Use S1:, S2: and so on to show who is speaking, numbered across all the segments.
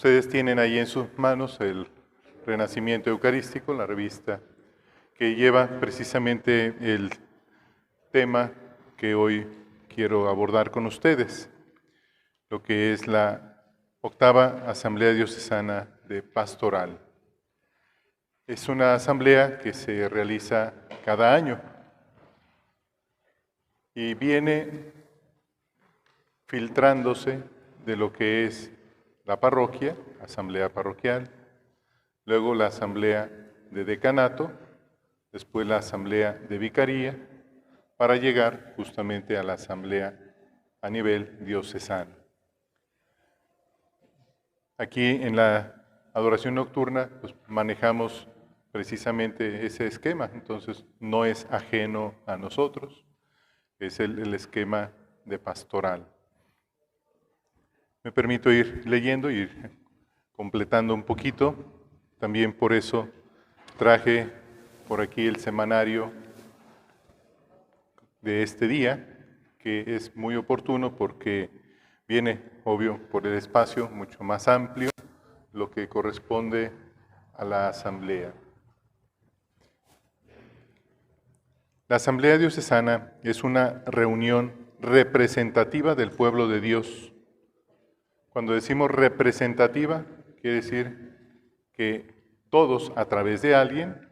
S1: Ustedes tienen ahí en sus manos el Renacimiento Eucarístico, la revista que lleva precisamente el tema que hoy quiero abordar con ustedes, lo que es la octava Asamblea Diocesana de Pastoral. Es una asamblea que se realiza cada año y viene filtrándose de lo que es la parroquia, asamblea parroquial, luego la asamblea de decanato, después la asamblea de vicaría, para llegar justamente a la asamblea a nivel diocesano. Aquí en la adoración nocturna pues, manejamos precisamente ese esquema, entonces no es ajeno a nosotros, es el esquema de pastoral. Me permito ir leyendo, ir completando un poquito. También por eso traje por aquí el semanario de este día, que es muy oportuno porque viene, obvio, por el espacio mucho más amplio, lo que corresponde a la asamblea. La Asamblea Diocesana es una reunión representativa del pueblo de Dios. Cuando decimos representativa, quiere decir que todos, a través de alguien,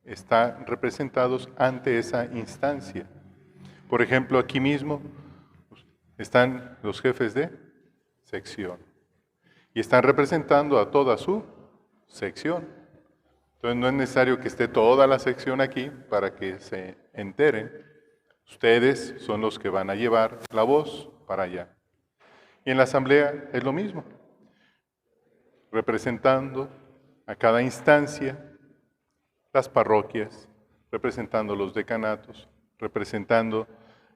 S1: están representados ante esa instancia. Por ejemplo, aquí mismo están los jefes de sección y están representando a toda su sección. Entonces no es necesario que esté toda la sección aquí para que se enteren. Ustedes son los que van a llevar la voz para allá. Y en la asamblea es lo mismo, representando a cada instancia, las parroquias, representando los decanatos, representando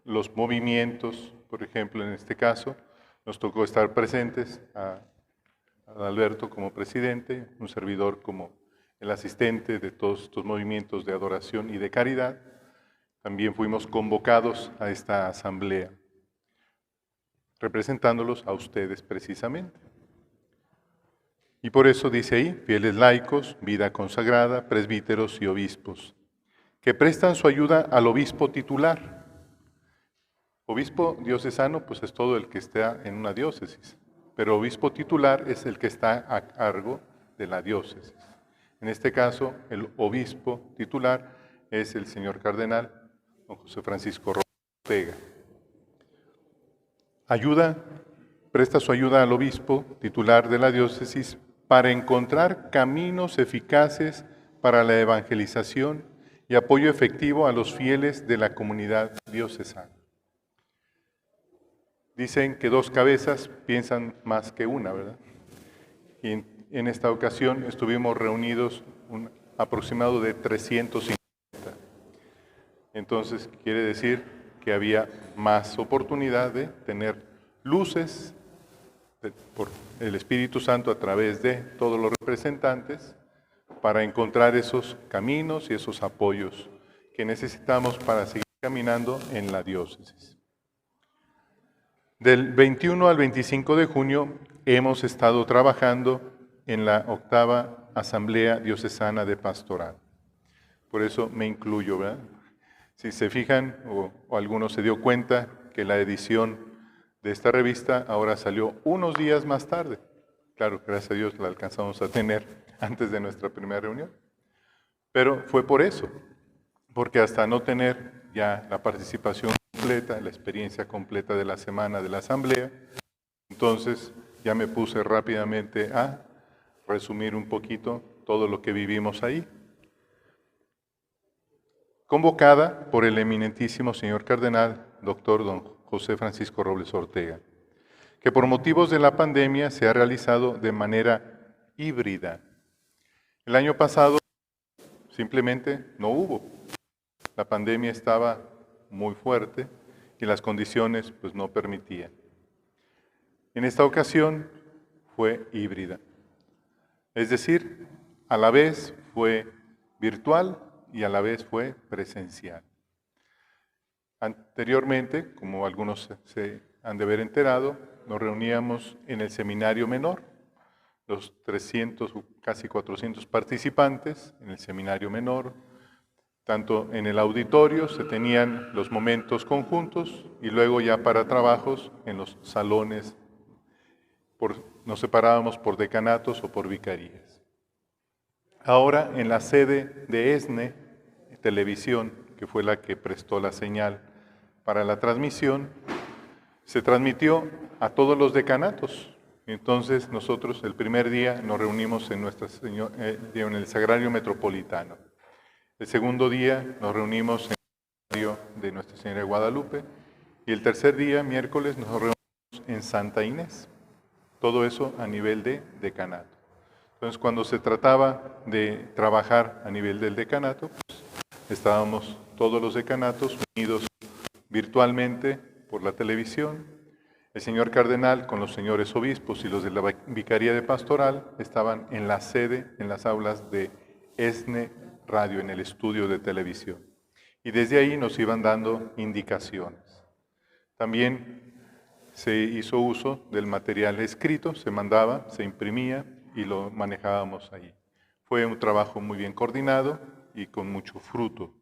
S1: los movimientos. Por ejemplo, en este caso, nos tocó estar presentes a Alberto como presidente, un servidor como el asistente de todos estos movimientos de adoración y de caridad. También fuimos convocados a esta asamblea, representándolos a ustedes precisamente. Y por eso dice ahí, fieles laicos, vida consagrada, presbíteros y obispos, que prestan su ayuda al obispo titular. Obispo diocesano, pues es todo el que está en una diócesis, pero obispo titular es el que está a cargo de la diócesis. En este caso, el obispo titular es el señor cardenal, don José Francisco Ortega. Presta su ayuda al obispo titular de la diócesis para encontrar caminos eficaces para la evangelización y apoyo efectivo a los fieles de la comunidad diocesana. Dicen que dos cabezas piensan más que una, ¿verdad? Y en esta ocasión estuvimos reunidos un aproximado de 350. Entonces quiere decir que había más oportunidad de tener luces por el Espíritu Santo a través de todos los representantes para encontrar esos caminos y esos apoyos que necesitamos para seguir caminando en la diócesis. Del 21 al 25 de junio hemos estado trabajando en la octava Asamblea Diocesana de Pastoral. Por eso me incluyo, ¿verdad? Si se fijan, o alguno se dio cuenta que la edición de esta revista ahora salió unos días más tarde. Claro, gracias a Dios la alcanzamos a tener antes de nuestra primera reunión. Pero fue por eso, porque hasta no tener ya la participación completa, la experiencia completa de la semana de la asamblea, entonces ya me puse rápidamente a resumir un poquito todo lo que vivimos ahí. Convocada por el eminentísimo señor cardenal, doctor don José Francisco Robles Ortega, que por motivos de la pandemia se ha realizado de manera híbrida. El año pasado simplemente no hubo. La pandemia estaba muy fuerte y las condiciones pues no permitían. En esta ocasión fue híbrida. Es decir, a la vez fue virtual y a la vez fue presencial. Anteriormente, como algunos se han de haber enterado, nos reuníamos en el seminario menor, los 300 o casi 400 participantes en el seminario menor. Tanto en el auditorio se tenían los momentos conjuntos y luego ya para trabajos en los salones. Nos separábamos por decanatos o por vicarías. Ahora en la sede de ESNE Televisión, que fue la que prestó la señal para la transmisión, se transmitió a todos los decanatos. Entonces nosotros el primer día nos reunimos en el Sagrario Metropolitano. El segundo día nos reunimos en el Sagrario de Nuestra Señora de Guadalupe y el tercer día, miércoles, nos reunimos en Santa Inés. Todo eso a nivel de decanato. Entonces, cuando se trataba de trabajar a nivel del decanato, pues, estábamos todos los decanatos unidos virtualmente por la televisión. El señor cardenal con los señores obispos y los de la Vicaría de Pastoral estaban en la sede, en las aulas de ESNE Radio, en el estudio de televisión. Y desde ahí nos iban dando indicaciones. También se hizo uso del material escrito, se mandaba, se imprimía y lo manejábamos ahí. Fue un trabajo muy bien coordinado y con mucho fruto.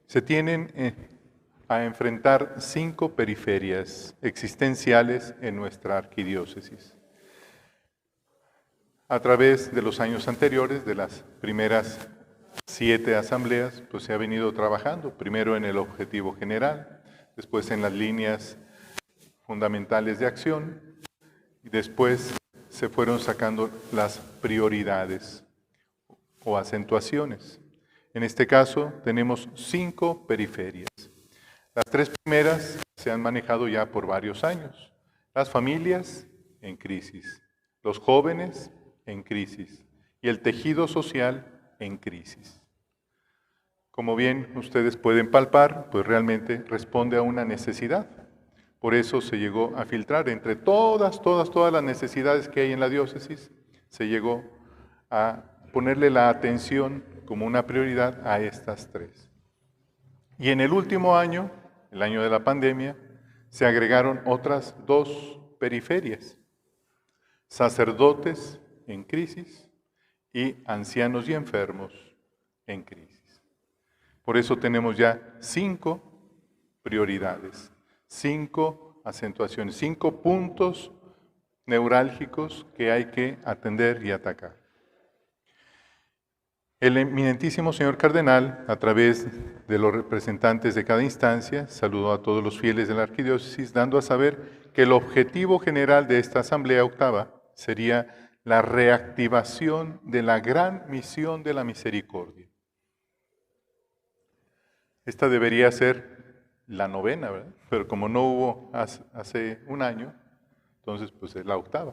S1: Se tienen a enfrentar 5 periferias existenciales en nuestra arquidiócesis. A través de los años anteriores, de las primeras 7 asambleas, pues se ha venido trabajando, primero en el objetivo general, después en las líneas fundamentales de acción, y después se fueron sacando las prioridades o acentuaciones. En este caso tenemos 5 periferias. Las 3 primeras se han manejado ya por varios años. Las familias en crisis, los jóvenes en crisis y el tejido social en crisis. Como bien ustedes pueden palpar, pues realmente responde a una necesidad. Por eso se llegó a filtrar entre todas las necesidades que hay en la diócesis, se llegó a ponerle la atención como una prioridad a estas 3. Y en el último año, el año de la pandemia, se agregaron otras 2 periferias: sacerdotes en crisis y ancianos y enfermos en crisis. Por eso tenemos ya 5 prioridades, 5 acentuaciones, 5 puntos neurálgicos que hay que atender y atacar. El eminentísimo señor cardenal, a través de los representantes de cada instancia, saludó a todos los fieles de la arquidiócesis, dando a saber que el objetivo general de esta asamblea octava sería la reactivación de la gran misión de la misericordia. Esta debería ser la novena, ¿verdad? Pero como no hubo hace un año, entonces pues es la octava.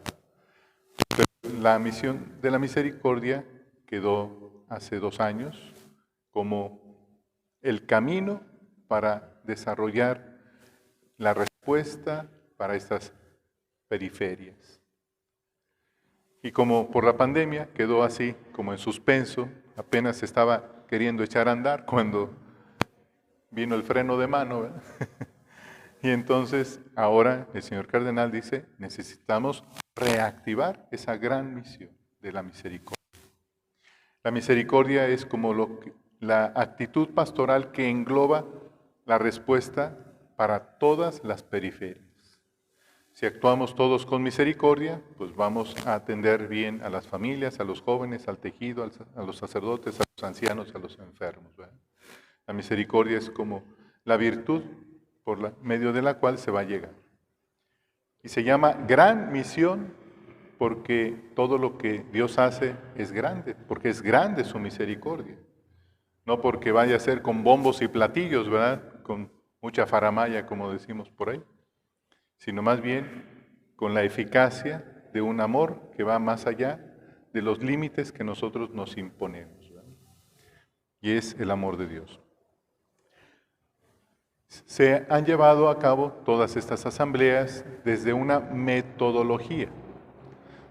S1: Pero la misión de la misericordia quedó hace 2 años como el camino para desarrollar la respuesta para estas periferias. Y como por la pandemia quedó así como en suspenso, apenas estaba queriendo echar a andar cuando vino el freno de mano, ¿verdad? Y entonces ahora el señor cardenal dice, necesitamos reactivar esa gran misión de la misericordia. La misericordia es como la actitud pastoral que engloba la respuesta para todas las periferias. Si actuamos todos con misericordia, pues vamos a atender bien a las familias, a los jóvenes, al tejido, a los sacerdotes, a los ancianos, a los enfermos, ¿verdad? La misericordia es como la virtud por medio de la cual se va a llegar. Y se llama gran misión porque todo lo que Dios hace es grande, porque es grande su misericordia. No porque vaya a ser con bombos y platillos, ¿verdad? Con mucha faramaya, como decimos por ahí, sino más bien con la eficacia de un amor que va más allá de los límites que nosotros nos imponemos, ¿verdad? Y es el amor de Dios. Se han llevado a cabo todas estas asambleas desde una metodología.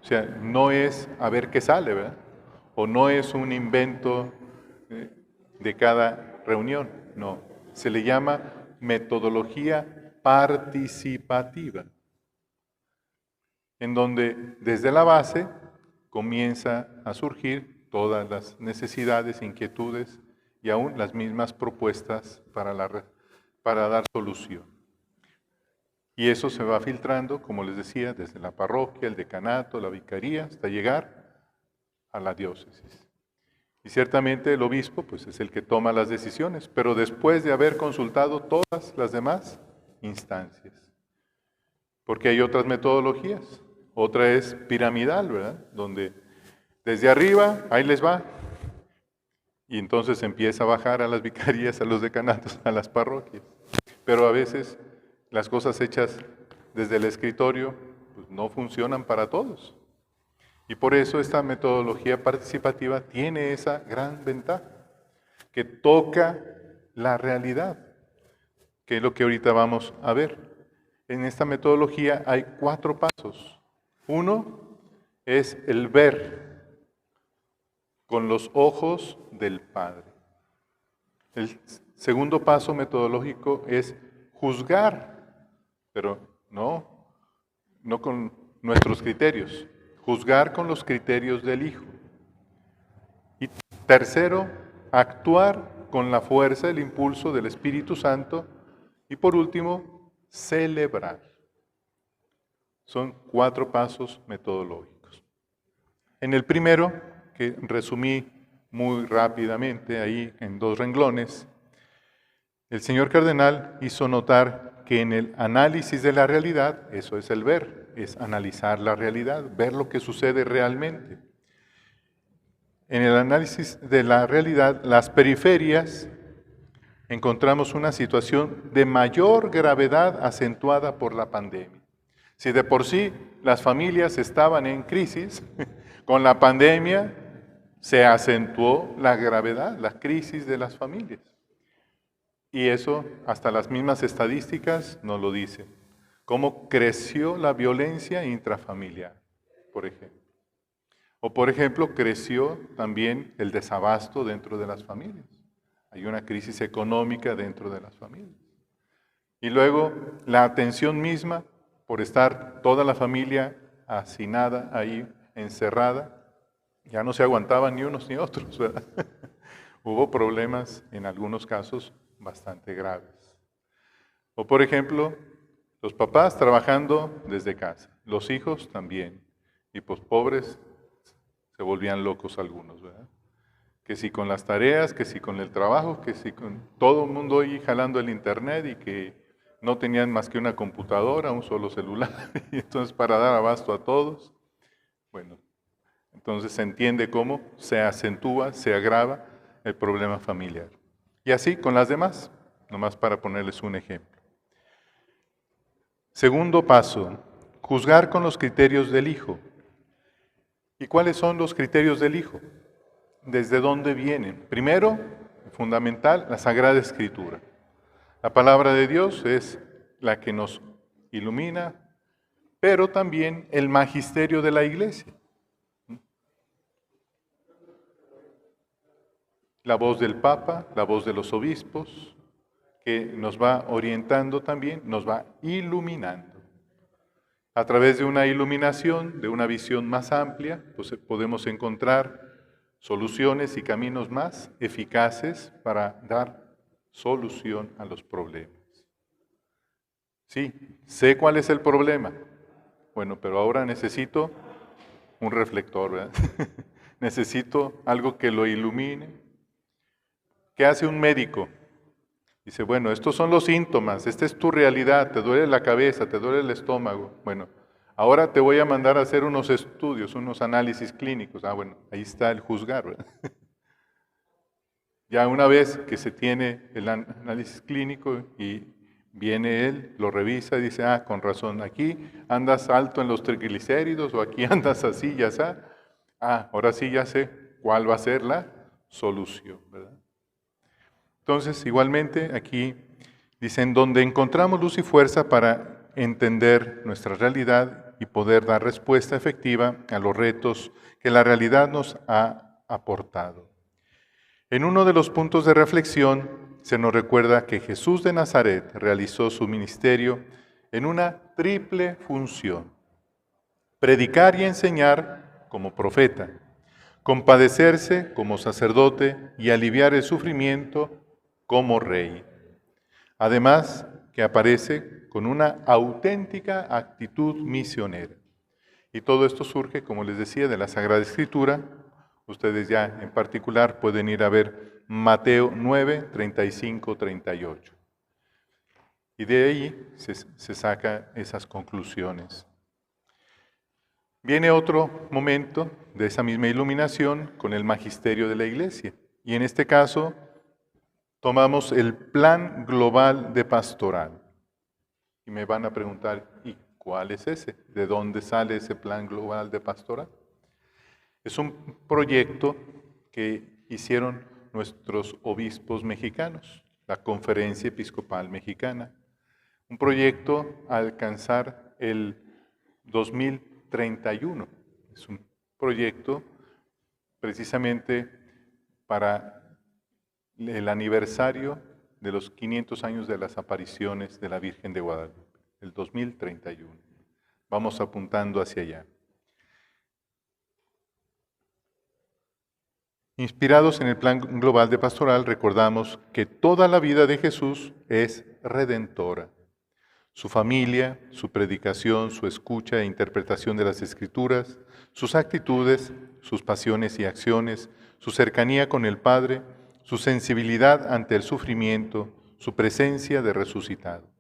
S1: O sea, no es a ver qué sale, ¿verdad? O no es un invento de cada reunión, no. se le llama metodología participativa, en donde desde la base comienza a surgir todas las necesidades, inquietudes y aún las mismas propuestas para dar solución. Y eso se va filtrando, como les decía, desde la parroquia, el decanato, la vicaría, hasta llegar a la diócesis. Y ciertamente el obispo pues, es el que toma las decisiones, pero después de haber consultado todas las demás instancias. Porque hay otras metodologías. Otra es piramidal, ¿verdad? Donde desde arriba, ahí les va. Y entonces empieza a bajar a las vicarías, a los decanatos, a las parroquias. Pero a veces las cosas hechas desde el escritorio pues, no funcionan para todos. Y por eso esta metodología participativa tiene esa gran ventaja, que toca la realidad, que es lo que ahorita vamos a ver. En esta metodología hay 4 pasos. Uno es el ver con los ojos del Padre. El segundo paso metodológico es juzgar, pero no con nuestros criterios, juzgar con los criterios del Hijo. Y tercero, actuar con la fuerza, el impulso del Espíritu Santo. Y por último, celebrar. Son 4 pasos metodológicos. En el primero, que resumí muy rápidamente ahí en 2 renglones, el señor cardenal hizo notar que en el análisis de la realidad, eso es el ver, es analizar la realidad, ver lo que sucede realmente. En el análisis de la realidad, las periferias, encontramos una situación de mayor gravedad acentuada por la pandemia. Si de por sí las familias estaban en crisis, con la pandemia se acentuó la gravedad, la crisis de las familias. Y eso, hasta las mismas estadísticas nos lo dicen. Cómo creció la violencia intrafamiliar, por ejemplo. O, por ejemplo, creció también el desabasto dentro de las familias. Hay una crisis económica dentro de las familias. Y luego, la atención misma, por estar toda la familia hacinada ahí, encerrada, ya no se aguantaban ni unos ni otros, ¿verdad? Hubo problemas, en algunos casos, bastante graves. O, por ejemplo, los papás trabajando desde casa, los hijos también, y pues pobres se volvían locos algunos, ¿verdad? Que si con las tareas, que si con el trabajo, que si con todo el mundo ahí jalando el internet y que no tenían más que una computadora, un solo celular, y entonces para dar abasto a todos, bueno, entonces se entiende cómo se acentúa, se agrava el problema familiar. Y así con las demás, nomás para ponerles un ejemplo. Segundo paso, juzgar con los criterios del Hijo. ¿Y cuáles son los criterios del Hijo? ¿Desde dónde vienen? Primero, fundamental, la Sagrada Escritura. La palabra de Dios es la que nos ilumina, pero también el magisterio de la Iglesia. La voz del Papa, la voz de los obispos, que nos va orientando también, nos va iluminando. A través de una iluminación, de una visión más amplia, pues podemos encontrar soluciones y caminos más eficaces para dar solución a los problemas. Sí, sé cuál es el problema. Bueno, pero ahora necesito un reflector, ¿verdad? Necesito algo que lo ilumine. ¿Qué hace un médico? Dice, bueno, estos son los síntomas, esta es tu realidad, te duele la cabeza, te duele el estómago. Bueno, ahora te voy a mandar a hacer unos estudios, unos análisis clínicos. Ah, bueno, ahí está el juzgar, ¿verdad? Ya una vez que se tiene el análisis clínico y viene él, lo revisa y dice, ah, con razón, aquí andas alto en los triglicéridos o aquí andas así, ya está. Ah, ahora sí ya sé cuál va a ser la solución, ¿verdad? Entonces, igualmente, aquí dicen, donde encontramos luz y fuerza para entender nuestra realidad y poder dar respuesta efectiva a los retos que la realidad nos ha aportado. En uno de los puntos de reflexión se nos recuerda que Jesús de Nazaret realizó su ministerio en una triple función: predicar y enseñar como profeta, compadecerse como sacerdote y aliviar el sufrimiento como rey. Además, que aparece con una auténtica actitud misionera. Y todo esto surge, como les decía, de la Sagrada Escritura. Ustedes ya en particular pueden ir a ver Mateo 9, 35, 38. Y de ahí se sacan esas conclusiones. Viene otro momento de esa misma iluminación con el magisterio de la Iglesia. Y en este caso tomamos el Plan Global de Pastoral. Y me van a preguntar, ¿y cuál es ese? ¿De dónde sale ese Plan Global de Pastoral? Es un proyecto que hicieron nuestros obispos mexicanos, la Conferencia Episcopal Mexicana. Un proyecto a alcanzar el 2031. Es un proyecto precisamente para el aniversario de los 500 años de las apariciones de la Virgen de Guadalupe, el 2031. Vamos apuntando hacia allá. Inspirados en el Plan Global de Pastoral, recordamos que toda la vida de Jesús es redentora. Su familia, su predicación, su escucha e interpretación de las Escrituras, sus actitudes, sus pasiones y acciones, su cercanía con el Padre, su sensibilidad ante el sufrimiento, su presencia de resucitado.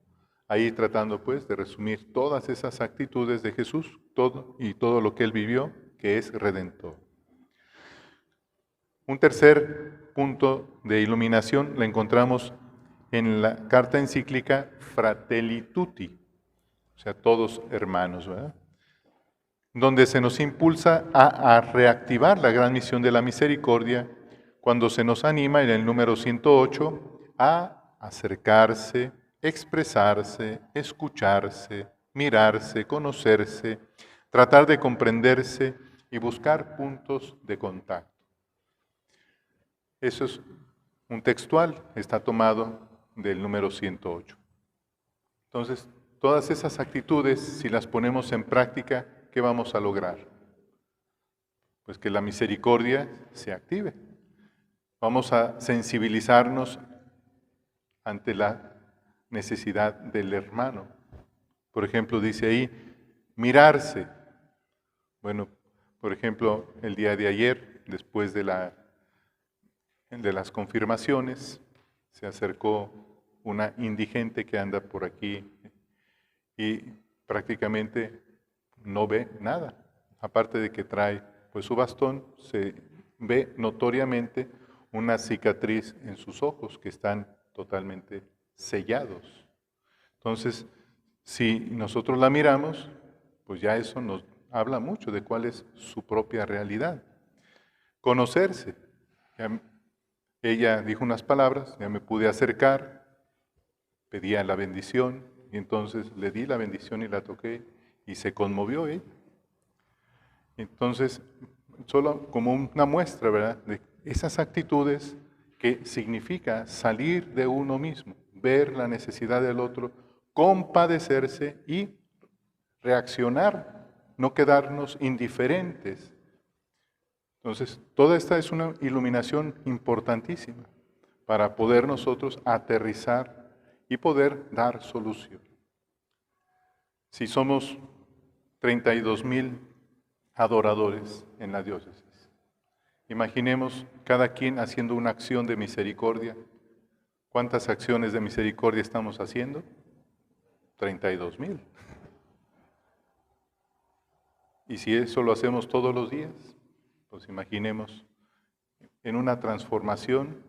S1: Ahí tratando pues de resumir todas esas actitudes de Jesús, todo lo que Él vivió, que es redentor. Un tercer punto de iluminación la encontramos en la carta encíclica Fratelli Tutti, o sea, todos hermanos, ¿verdad? Donde se nos impulsa a reactivar la gran misión de la misericordia, cuando se nos anima en el número 108 a acercarse, expresarse, escucharse, mirarse, conocerse, tratar de comprenderse y buscar puntos de contacto. Eso es un textual, está tomado del número 108. Entonces, todas esas actitudes, si las ponemos en práctica, ¿qué vamos a lograr? Pues que la misericordia se active. Vamos a sensibilizarnos ante la necesidad del hermano. Por ejemplo, dice ahí, mirarse. Bueno, por ejemplo, el día de ayer, después de las confirmaciones, se acercó una indigente que anda por aquí y prácticamente no ve nada. Aparte de que trae pues su bastón, se ve notoriamente una cicatriz en sus ojos que están totalmente sellados. Entonces, si nosotros la miramos, pues ya eso nos habla mucho de cuál es su propia realidad. Conocerse. Ella dijo unas palabras, ya me pude acercar, pedía la bendición, y entonces le di la bendición y la toqué, y se conmovió ella. Entonces, solo como una muestra, ¿verdad?, de esas actitudes que significa salir de uno mismo, ver la necesidad del otro, compadecerse y reaccionar, no quedarnos indiferentes. Entonces, toda esta es una iluminación importantísima para poder nosotros aterrizar y poder dar solución. Si somos 32,000 adoradores en la diócesis, imaginemos cada quien haciendo una acción de misericordia. ¿Cuántas acciones de misericordia estamos haciendo? 32,000. Y si eso lo hacemos todos los días, pues imaginemos en una transformación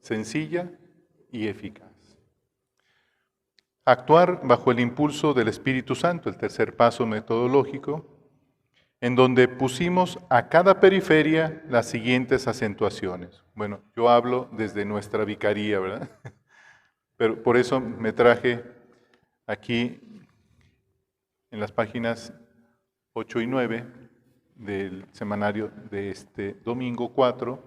S1: sencilla y eficaz. Actuar bajo el impulso del Espíritu Santo, el tercer paso metodológico, en donde pusimos a cada periferia las siguientes acentuaciones. Bueno, yo hablo desde nuestra vicaría, ¿verdad? Pero por eso me traje aquí en las páginas 8 y 9 del semanario de este domingo 4,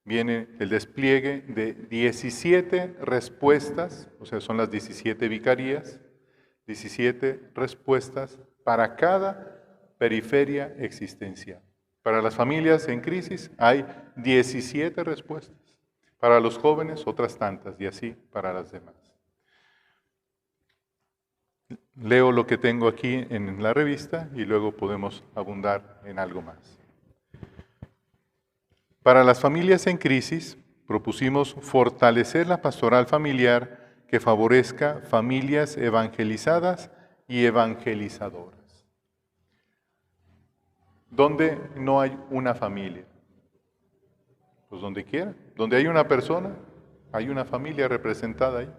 S1: viene el despliegue de 17 respuestas, o sea, son las 17 vicarías, 17 respuestas para cada periferia existencial. Para las familias en crisis hay 17 respuestas. Para los jóvenes otras tantas y así para las demás. Leo lo que tengo aquí en la revista y luego podemos abundar en algo más. Para las familias en crisis propusimos fortalecer la pastoral familiar que favorezca familias evangelizadas y evangelizadoras. ¿Dónde no hay una familia? Pues donde quiera. Donde hay una persona, hay una familia representada ahí.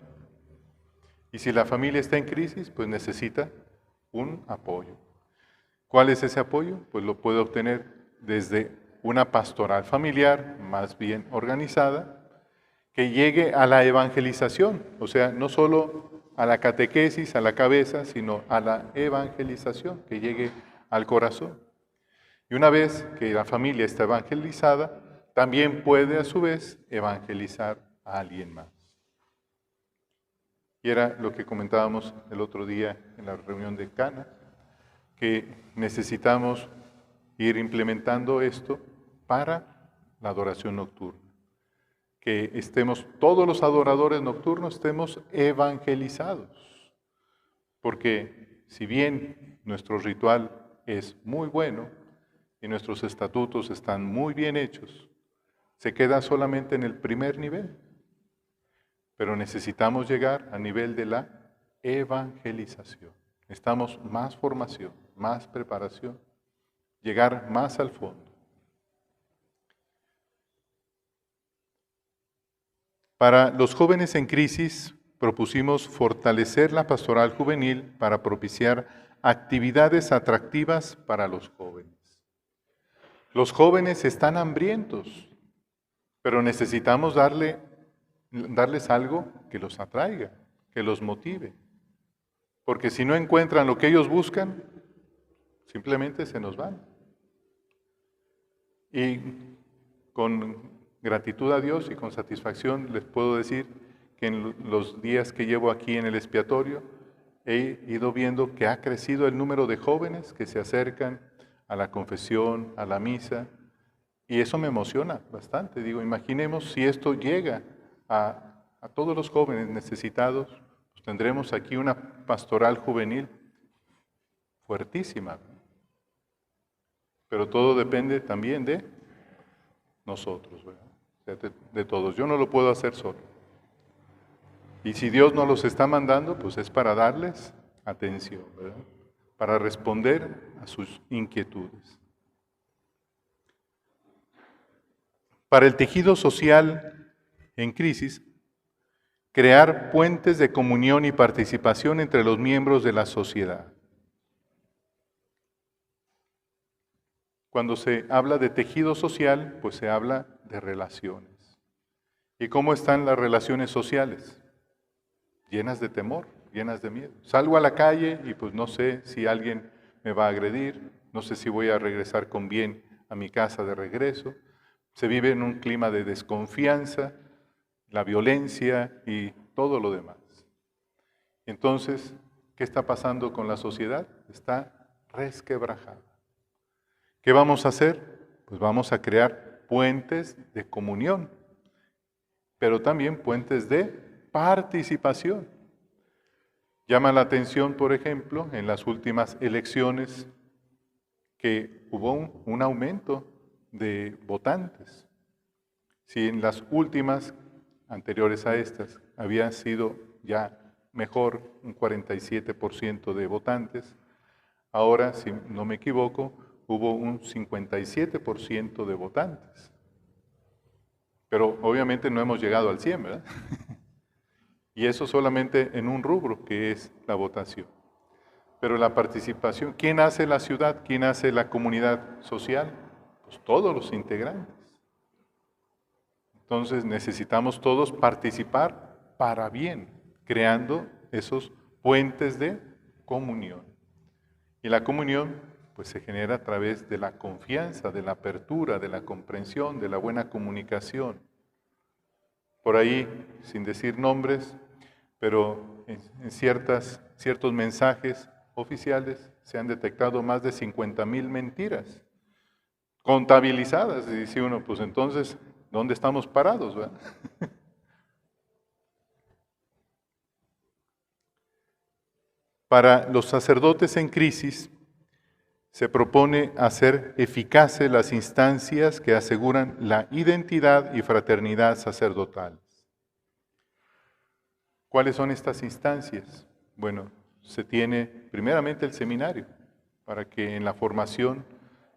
S1: Y si la familia está en crisis, pues necesita un apoyo. ¿Cuál es ese apoyo? Pues lo puede obtener desde una pastoral familiar más bien organizada, que llegue a la evangelización, o sea, no solo a la catequesis, a la cabeza, sino a la evangelización, que llegue al corazón. Y una vez que la familia está evangelizada, también puede a su vez evangelizar a alguien más. Y era lo que comentábamos el otro día en la reunión de Cana, que necesitamos ir implementando esto para la adoración nocturna. Que estemos, todos los adoradores nocturnos estemos evangelizados. Porque si bien nuestro ritual es muy bueno y nuestros estatutos están muy bien hechos, se queda solamente en el primer nivel. Pero necesitamos llegar a nivel de la evangelización. Necesitamos más formación, más preparación, llegar más al fondo. Para los jóvenes en crisis, propusimos fortalecer la pastoral juvenil para propiciar actividades atractivas para los jóvenes. Los jóvenes están hambrientos, pero necesitamos darles algo que los atraiga, que los motive. Porque si no encuentran lo que ellos buscan, simplemente se nos van. Y con gratitud a Dios y con satisfacción les puedo decir que en los días que llevo aquí en el expiatorio he ido viendo que ha crecido el número de jóvenes que se acercan a la confesión, a la misa, y eso me emociona bastante. Digo, imaginemos si esto llega a todos los jóvenes necesitados, pues tendremos aquí una pastoral juvenil fuertísima. Pero todo depende también de nosotros, ¿verdad? De todos. Yo no lo puedo hacer solo. Y si Dios nos los está mandando, pues es para darles atención, ¿verdad? Para responder a sus inquietudes. Para el tejido social en crisis, crear puentes de comunión y participación entre los miembros de la sociedad. Cuando se habla de tejido social, pues se habla de relaciones. ¿Y cómo están las relaciones sociales? Llenas de temor, llenas de miedo. Salgo a la calle y pues no sé si alguien me va a agredir, no sé si voy a regresar con bien a mi casa de regreso. Se vive en un clima de desconfianza, la violencia y todo lo demás. Entonces, ¿qué está pasando con la sociedad? Está resquebrajada. ¿Qué vamos a hacer? Pues vamos a crear puentes de comunión, pero también puentes de participación. Llama la atención, por ejemplo, en las últimas elecciones que hubo un aumento de votantes. Si en las últimas, anteriores a estas, había sido ya mejor un 47% de votantes, ahora, si no me equivoco, hubo un 57% de votantes. Pero obviamente no hemos llegado al 100, ¿verdad? Y eso solamente en un rubro, que es la votación. Pero la participación, ¿quién hace la ciudad? ¿Quién hace la comunidad social? Pues todos los integrantes. Entonces necesitamos todos participar para bien, creando esos puentes de comunión. Y la comunión pues se genera a través de la confianza, de la apertura, de la comprensión, de la buena comunicación. Por ahí, sin decir nombres, pero en ciertos mensajes oficiales se han detectado más de 50,000 mentiras contabilizadas. Y dice uno, pues entonces, ¿dónde estamos parados, verdad? Para los sacerdotes en crisis, se propone hacer eficaces las instancias que aseguran la identidad y fraternidad sacerdotales. ¿Cuáles son estas instancias? Bueno, se tiene primeramente el seminario, para que en la formación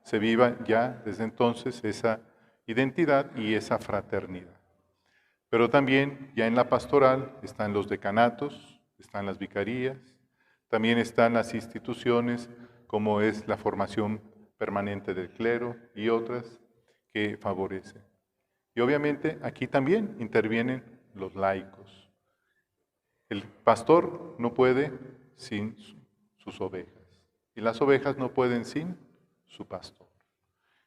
S1: se viva ya desde entonces esa identidad y esa fraternidad. Pero también ya en la pastoral están los decanatos, están las vicarías, también están las instituciones como es la formación permanente del clero y otras que favorecen. Y obviamente aquí también intervienen los laicos. El pastor no puede sin sus ovejas y las ovejas no pueden sin su pastor.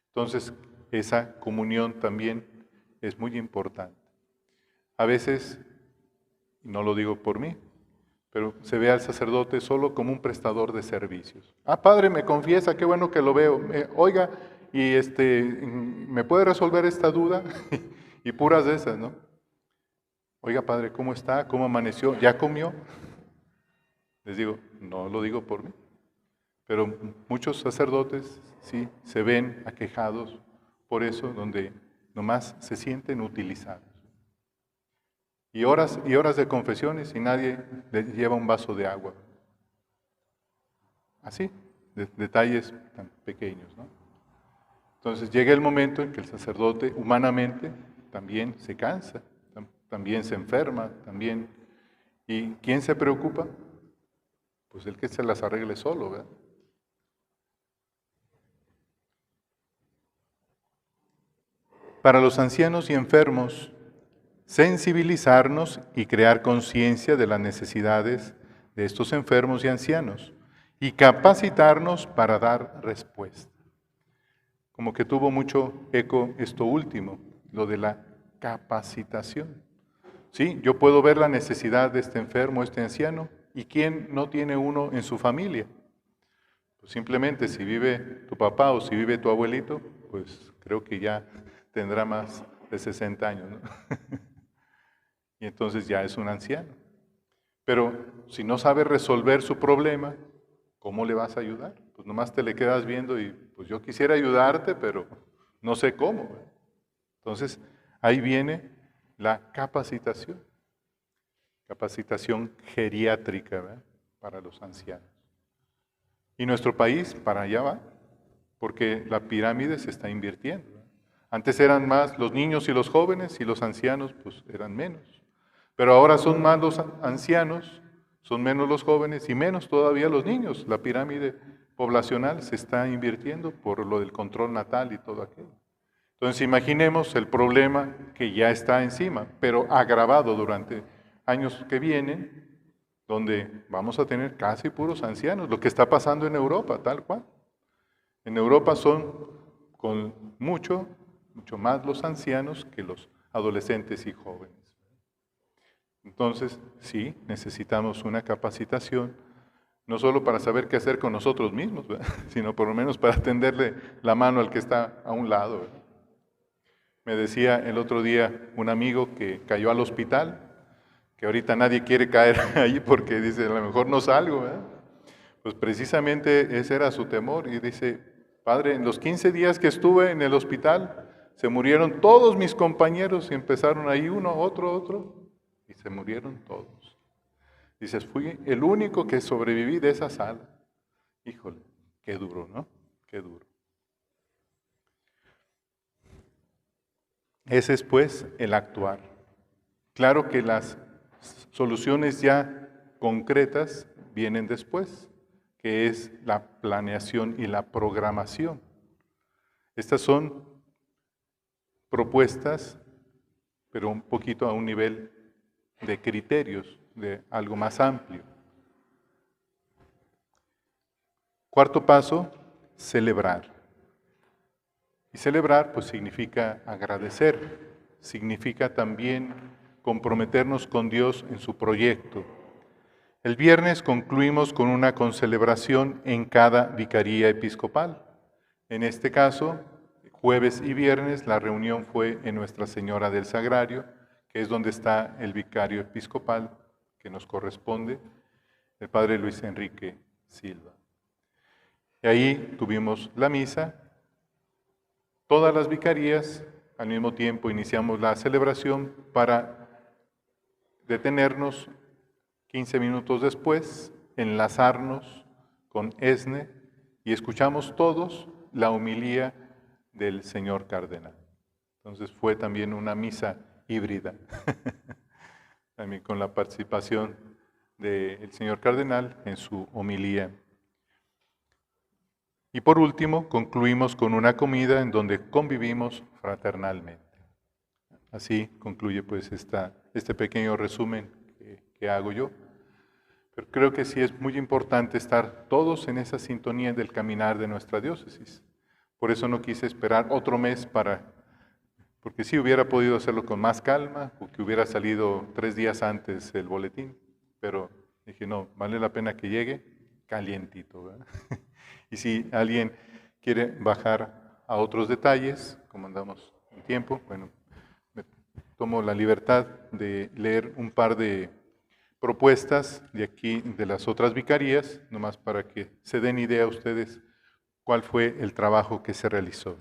S1: Entonces, esa comunión también es muy importante. A veces, no lo digo por mí, pero se ve al sacerdote solo como un prestador de servicios. Ah, padre, me confiesa, qué bueno que lo veo. Oiga, y ¿me puede resolver esta duda? Y puras de esas, ¿no? Oiga, padre, ¿cómo está? ¿Cómo amaneció? ¿Ya comió? Les digo, no lo digo por mí, pero muchos sacerdotes sí se ven aquejados por eso, donde nomás se sienten utilizados. Y horas de confesiones y nadie le lleva un vaso de agua. Así, detalles tan pequeños, ¿no? Entonces llega el momento en que el sacerdote humanamente también se cansa, también se enferma, también. ¿Y quién se preocupa? Pues el que se las arregle solo, ¿verdad? Para los ancianos y enfermos, sensibilizarnos y crear conciencia de las necesidades de estos enfermos y ancianos y capacitarnos para dar respuesta. Como que tuvo mucho eco esto último, lo de la capacitación. Sí, yo puedo ver la necesidad de este enfermo, este anciano, ¿y quién no tiene uno en su familia? Pues simplemente si vive tu papá o si vive tu abuelito, pues creo que ya tendrá más de 60 años, ¿no? Y entonces ya es un anciano. Pero si no sabe resolver su problema, ¿cómo le vas a ayudar? Pues nomás te le quedas viendo y pues yo quisiera ayudarte, pero no sé cómo. Entonces ahí viene la capacitación geriátrica, ¿verdad?, para los ancianos. Y nuestro país para allá va, porque la pirámide se está invirtiendo, ¿verdad? Antes eran más los niños y los jóvenes y los ancianos pues eran menos. Pero ahora son más los ancianos, son menos los jóvenes y menos todavía los niños. La pirámide poblacional se está invirtiendo por lo del control natal y todo aquello. Entonces imaginemos el problema que ya está encima, pero agravado durante años que vienen, donde vamos a tener casi puros ancianos, lo que está pasando en Europa, tal cual. En Europa son con mucho más los ancianos que los adolescentes y jóvenes. Entonces, sí, necesitamos una capacitación, no solo para saber qué hacer con nosotros mismos, ¿verdad?, sino por lo menos para tenderle la mano al que está a un lado, ¿verdad? Me decía el otro día un amigo que cayó al hospital, que ahorita nadie quiere caer ahí porque dice, a lo mejor no salgo, ¿verdad? Pues precisamente ese era su temor y dice, padre, en los 15 días que estuve en el hospital, se murieron todos mis compañeros y empezaron ahí uno, otro, y se murieron todos. Dices, fui el único que sobreviví de esa sala. Híjole, qué duro, ¿no? Qué duro. Ese es pues el actuar. Claro que las soluciones ya concretas vienen después, que es la planeación y la programación. Estas son propuestas, pero un poquito a un nivel de criterios, de algo más amplio. Cuarto paso, celebrar. Y celebrar pues significa agradecer, significa también comprometernos con Dios en su proyecto. El viernes concluimos con una concelebración en cada vicaría episcopal. En este caso, jueves y viernes, la reunión fue en Nuestra Señora del Sagrario, que es donde está el vicario episcopal que nos corresponde, el padre Luis Enrique Silva. Y ahí tuvimos la misa. Todas las vicarías, al mismo tiempo iniciamos la celebración para detenernos 15 minutos después, enlazarnos con ESNE y escuchamos todos la homilía del señor cardenal. Entonces fue también una misa híbrida, también con la participación del señor cardenal en su homilía. Y por último, concluimos con una comida en donde convivimos fraternalmente. Así concluye pues este pequeño resumen que hago yo. Pero creo que sí es muy importante estar todos en esa sintonía del caminar de nuestra diócesis. Por eso no quise esperar otro mes porque sí hubiera podido hacerlo con más calma, o que hubiera salido 3 días antes el boletín, pero dije, no, vale la pena que llegue calientito, ¿verdad? Y si alguien quiere bajar a otros detalles, como andamos en tiempo, bueno, me tomo la libertad de leer un par de propuestas de aquí, de las otras vicarías, nomás para que se den idea a ustedes cuál fue el trabajo que se realizó.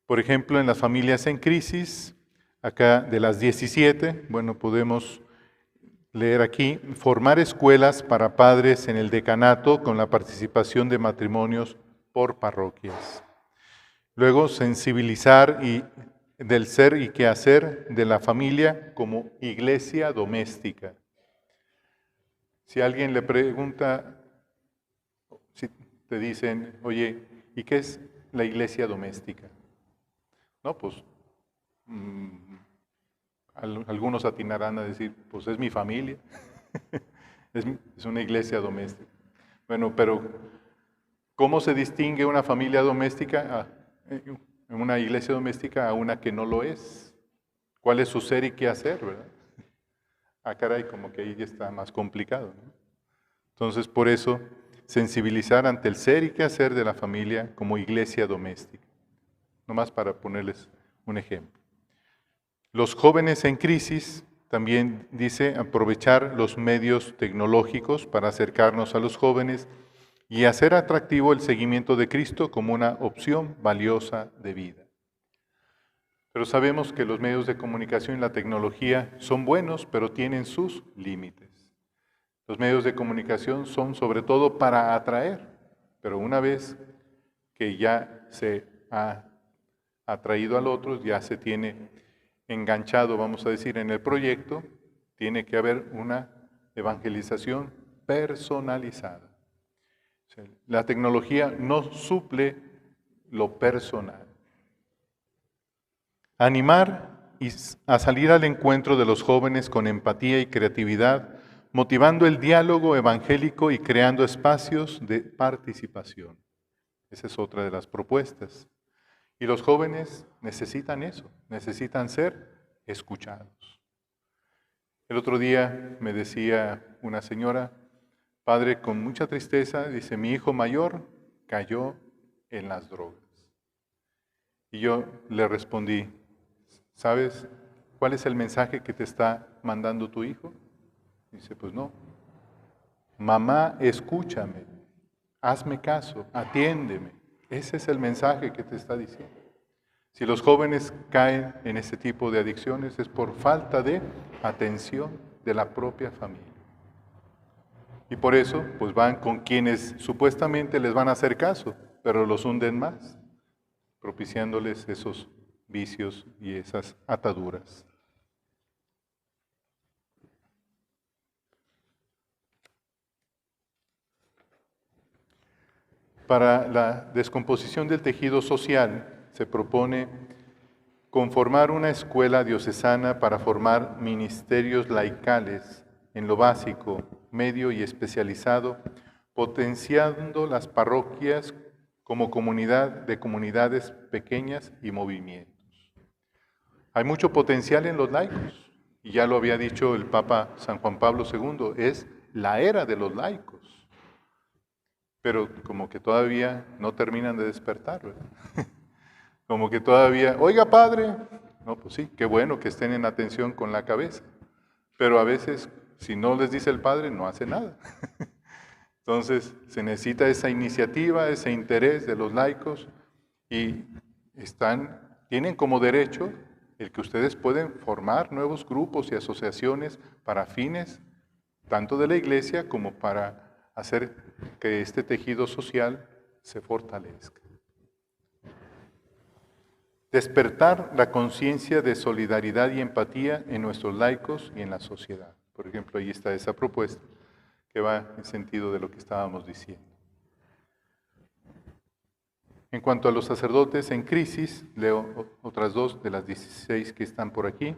S1: Por ejemplo, en las familias en crisis, acá de las 17, bueno, podemos leer aquí, formar escuelas para padres en el decanato con la participación de matrimonios por parroquias. Luego, sensibilizar del ser y quehacer de la familia como iglesia doméstica. Si alguien le pregunta, si te dicen, oye, ¿y qué es la iglesia doméstica? No, pues algunos atinarán a decir, pues es mi familia, es una iglesia doméstica. Bueno, pero ¿cómo se distingue una familia doméstica, una iglesia doméstica a una que no lo es? ¿Cuál es su ser y qué hacer, verdad? Ah, caray, como que ahí ya está más complicado, ¿no? Entonces, por eso, sensibilizar ante el ser y qué hacer de la familia como iglesia doméstica. Nomás para ponerles un ejemplo. Los jóvenes en crisis, también dice, aprovechar los medios tecnológicos para acercarnos a los jóvenes y hacer atractivo el seguimiento de Cristo como una opción valiosa de vida. Pero sabemos que los medios de comunicación y la tecnología son buenos, pero tienen sus límites. Los medios de comunicación son sobre todo para atraer, pero una vez que ya se ha atraído al otro, ya se tiene enganchado, vamos a decir, en el proyecto, tiene que haber una evangelización personalizada. La tecnología no suple lo personal. Animar a salir al encuentro de los jóvenes con empatía y creatividad, motivando el diálogo evangélico y creando espacios de participación. Esa es otra de las propuestas. Y los jóvenes necesitan eso, necesitan ser escuchados. El otro día me decía una señora, padre, con mucha tristeza, dice, mi hijo mayor cayó en las drogas. Y yo le respondí, ¿sabes cuál es el mensaje que te está mandando tu hijo? Dice, pues no. Mamá, escúchame, hazme caso, atiéndeme. Ese es el mensaje que te está diciendo. Si los jóvenes caen en este tipo de adicciones es por falta de atención de la propia familia. Y por eso, pues van con quienes supuestamente les van a hacer caso, pero los hunden más, propiciándoles esos vicios y esas ataduras. Para la descomposición del tejido social se propone conformar una escuela diocesana para formar ministerios laicales en lo básico, medio y especializado, potenciando las parroquias como comunidad de comunidades pequeñas y movimientos. Hay mucho potencial en los laicos, y ya lo había dicho el Papa San Juan Pablo II, es la era de los laicos, pero como que todavía no terminan de despertar, ¿verdad? Como que todavía, oiga padre, no, pues sí, qué bueno que estén en atención con la cabeza, pero a veces si no les dice el padre no hace nada. Entonces se necesita esa iniciativa, ese interés de los laicos y tienen como derecho el que ustedes pueden formar nuevos grupos y asociaciones para fines tanto de la iglesia como para hacer que este tejido social se fortalezca. Despertar la conciencia de solidaridad y empatía en nuestros laicos y en la sociedad. Por ejemplo, ahí está esa propuesta que va en sentido de lo que estábamos diciendo. En cuanto a los sacerdotes en crisis, leo otras dos de las 16 que están por aquí.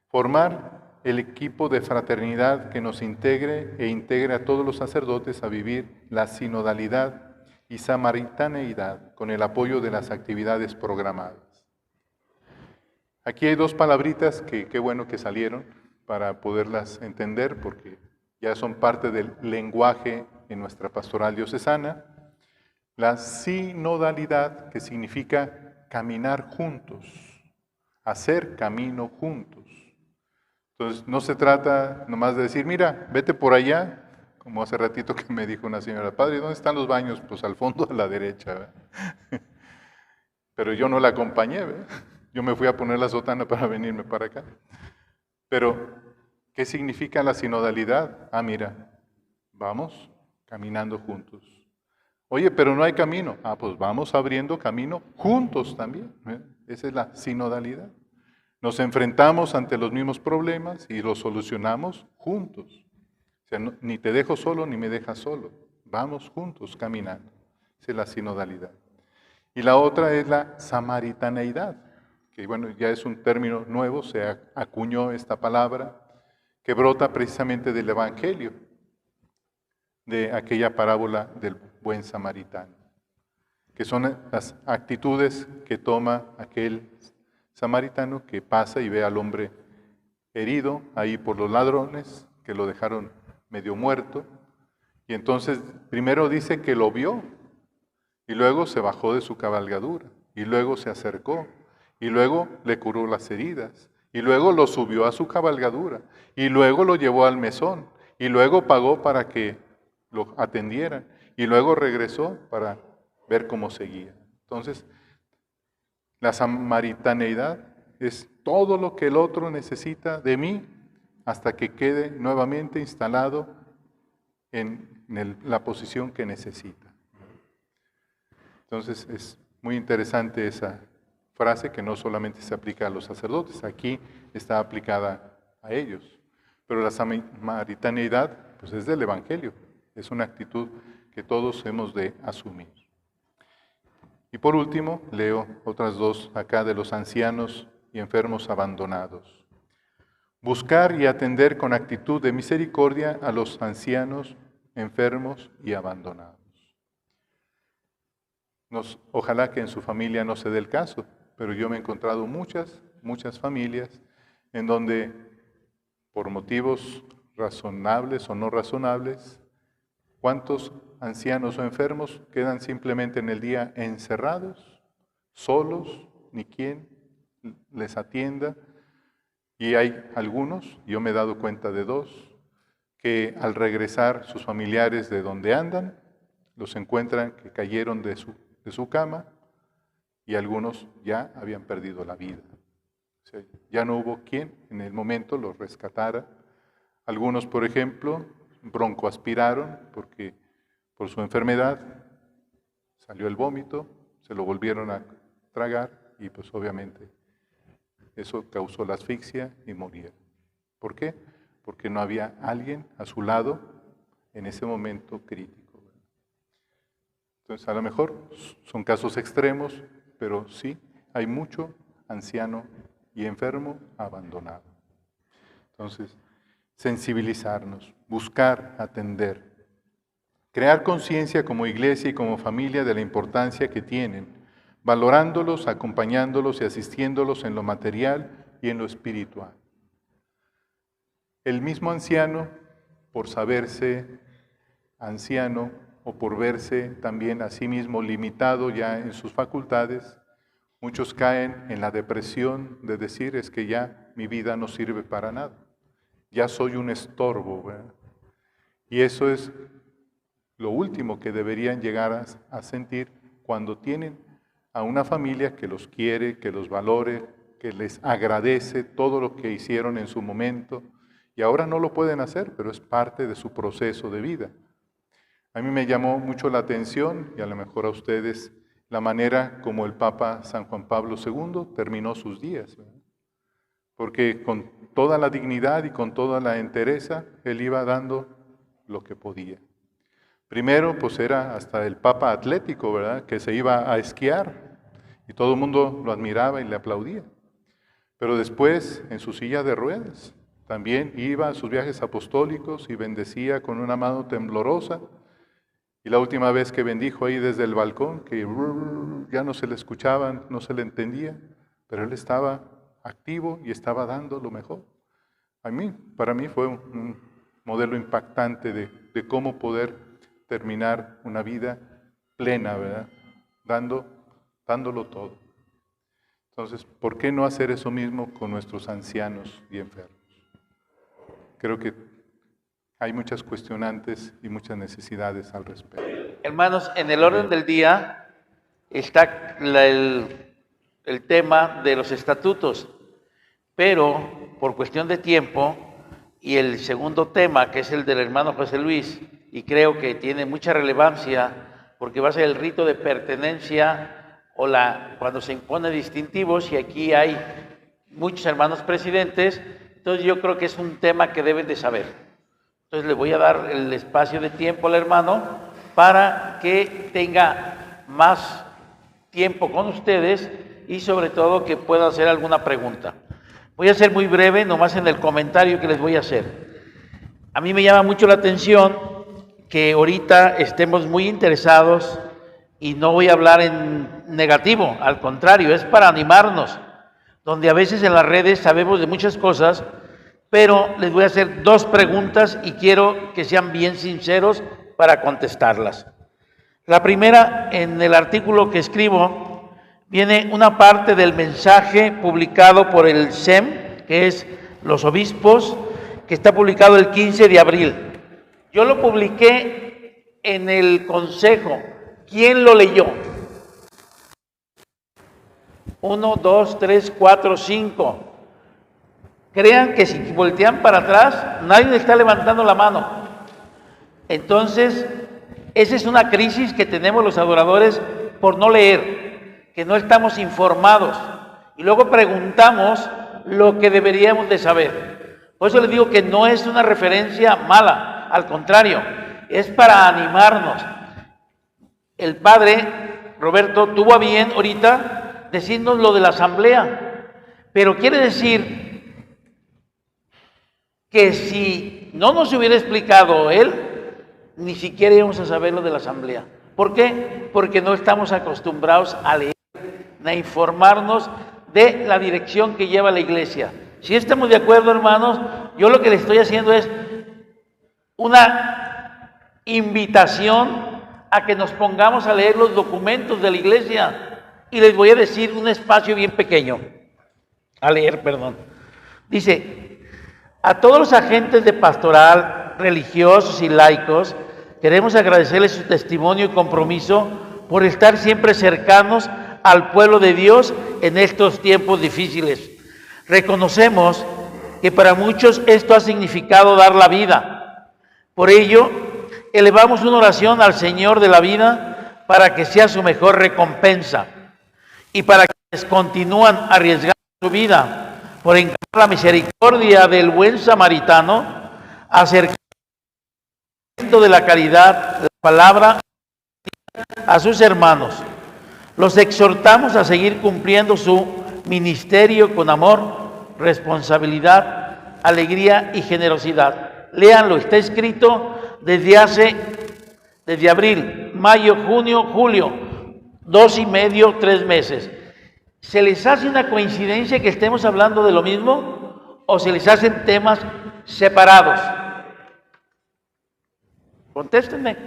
S1: Formar el equipo de fraternidad que nos integre e integre a todos los sacerdotes a vivir la sinodalidad y samaritaneidad con el apoyo de las actividades programadas. Aquí hay dos palabritas que qué bueno que salieron para poderlas entender porque ya son parte del lenguaje en nuestra pastoral diocesana. La sinodalidad, que significa caminar juntos, hacer camino juntos. Entonces, no se trata nomás de decir, mira, vete por allá, como hace ratito que me dijo una señora, padre, ¿dónde están los baños? Pues al fondo a la derecha, ¿verdad? Pero yo no la acompañé, ¿verdad? Yo me fui a poner la sotana para venirme para acá. Pero, ¿qué significa la sinodalidad? Ah, mira, vamos caminando juntos. Oye, pero no hay camino. Ah, pues vamos abriendo camino juntos también. Esa es la sinodalidad. Nos enfrentamos ante los mismos problemas y los solucionamos juntos. O sea, ni te dejo solo ni me dejas solo. Vamos juntos caminando. Esa es la sinodalidad. Y la otra es la samaritaneidad, que bueno, ya es un término nuevo, se acuñó esta palabra, que brota precisamente del Evangelio, de aquella parábola del buen samaritano, que son las actitudes que toma aquel samaritano que pasa y ve al hombre herido ahí por los ladrones, que lo dejaron medio muerto, y entonces primero dice que lo vio, y luego se bajó de su cabalgadura, y luego se acercó, y luego le curó las heridas, y luego lo subió a su cabalgadura, y luego lo llevó al mesón, y luego pagó para que lo atendieran, y luego regresó para ver cómo seguía. Entonces, la samaritaneidad es todo lo que el otro necesita de mí hasta que quede nuevamente instalado en la posición que necesita. Entonces es muy interesante esa frase que no solamente se aplica a los sacerdotes, aquí está aplicada a ellos. Pero la samaritaneidad pues es del Evangelio, es una actitud que todos hemos de asumir. Y por último, leo otras dos acá de los ancianos y enfermos abandonados. Buscar y atender con actitud de misericordia a los ancianos, enfermos y abandonados. Ojalá que en su familia no se dé el caso, pero yo me he encontrado muchas familias en donde por motivos razonables o no razonables, ¿cuántos ancianos o enfermos quedan simplemente en el día encerrados, solos, ni quien les atienda? Y hay algunos, yo me he dado cuenta de dos, que al regresar sus familiares de donde andan, los encuentran que cayeron de su cama y algunos ya habían perdido la vida. O sea, ya no hubo quien en el momento los rescatara. Algunos, por ejemplo, broncoaspiraron porque por su enfermedad salió el vómito, se lo volvieron a tragar y pues obviamente eso causó la asfixia y murieron. ¿Por qué? Porque no había alguien a su lado en ese momento crítico. Entonces, a lo mejor son casos extremos, pero sí hay mucho anciano y enfermo abandonado. Entonces, sensibilizarnos, buscar atender. Crear conciencia como iglesia y como familia de la importancia que tienen, valorándolos, acompañándolos y asistiéndolos en lo material y en lo espiritual. El mismo anciano, por saberse anciano o por verse también a sí mismo limitado ya en sus facultades, muchos caen en la depresión de decir es que ya mi vida no sirve para nada, ya soy un estorbo, ¿verdad? Y eso es lo último que deberían llegar a sentir cuando tienen a una familia que los quiere, que los valore, que les agradece todo lo que hicieron en su momento y ahora no lo pueden hacer, pero es parte de su proceso de vida. A mí me llamó mucho la atención, y a lo mejor a ustedes, la manera como el Papa San Juan Pablo II terminó sus días, ¿verdad? Porque con toda la dignidad y con toda la entereza, él iba dando lo que podía. Primero, pues era hasta el Papa atlético, ¿verdad? Que se iba a esquiar y todo el mundo lo admiraba y le aplaudía. Pero después, en su silla de ruedas, también iba a sus viajes apostólicos y bendecía con una mano temblorosa. Y la última vez que bendijo ahí desde el balcón, que ya no se le escuchaban, no se le entendía, pero él estaba activo y estaba dando lo mejor. Para mí fue un modelo impactante de cómo poder terminar una vida plena, ¿verdad? Dándolo todo. Entonces, ¿por qué no hacer eso mismo con nuestros ancianos y enfermos? Creo que hay muchas cuestionantes y muchas necesidades al respecto.
S2: Hermanos, en el orden del día está el tema de los estatutos, pero por cuestión de tiempo y el segundo tema, que es el del hermano José Luis, y creo que tiene mucha relevancia porque va a ser el rito de pertenencia o cuando se impone distintivos, y aquí hay muchos hermanos presidentes, entonces yo creo que es un tema que deben de saber. Entonces le voy a dar el espacio de tiempo al hermano para que tenga más tiempo con ustedes y sobre todo que pueda hacer alguna pregunta. Voy a ser muy breve, nomás en el comentario que les voy a hacer. A mí me llama mucho la atención que ahorita estemos muy interesados, y no voy a hablar en negativo, al contrario, es para animarnos, donde a veces en las redes sabemos de muchas cosas, pero les voy a hacer dos preguntas y quiero que sean bien sinceros para contestarlas. La primera, en el artículo que escribo, viene una parte del mensaje publicado por el SEM, que es los obispos, que está publicado el 15 de abril. Yo lo publiqué en el consejo. ¿Quién lo leyó? 1, 2, 3, 4, 5. Crean que si voltean para atrás, nadie le está levantando la mano. Entonces, esa es una crisis que tenemos los adoradores por no leer, que no estamos informados. Y luego preguntamos lo que deberíamos de saber. Por eso les digo que no es una referencia mala, al contrario, es para animarnos. El padre Roberto tuvo a bien ahorita decirnos lo de la asamblea, pero quiere decir que si no nos hubiera explicado él, ni siquiera íbamos a saber lo de la asamblea. ¿Por qué? Porque no estamos acostumbrados a leer, a informarnos de la dirección que lleva la iglesia. Si estamos de acuerdo, hermanos, yo lo que le estoy haciendo es una invitación a que nos pongamos a leer los documentos de la iglesia, y les voy a decir un espacio bien pequeño, Dice, a todos los agentes de pastoral, religiosos y laicos, queremos agradecerles su testimonio y compromiso por estar siempre cercanos al pueblo de Dios en estos tiempos difíciles. Reconocemos que para muchos esto ha significado dar la vida. Por ello, elevamos una oración al Señor de la vida para que sea su mejor recompensa, y para quienes continúan arriesgando su vida por encargar la misericordia del buen samaritano, acercando de la caridad, la palabra a sus hermanos. Los exhortamos a seguir cumpliendo su ministerio con amor, responsabilidad, alegría y generosidad. Léanlo, está escrito desde desde abril, mayo, junio, julio, 2,5, 3 meses. ¿Se les hace una coincidencia que estemos hablando de lo mismo o se les hacen temas separados? Contéstenme.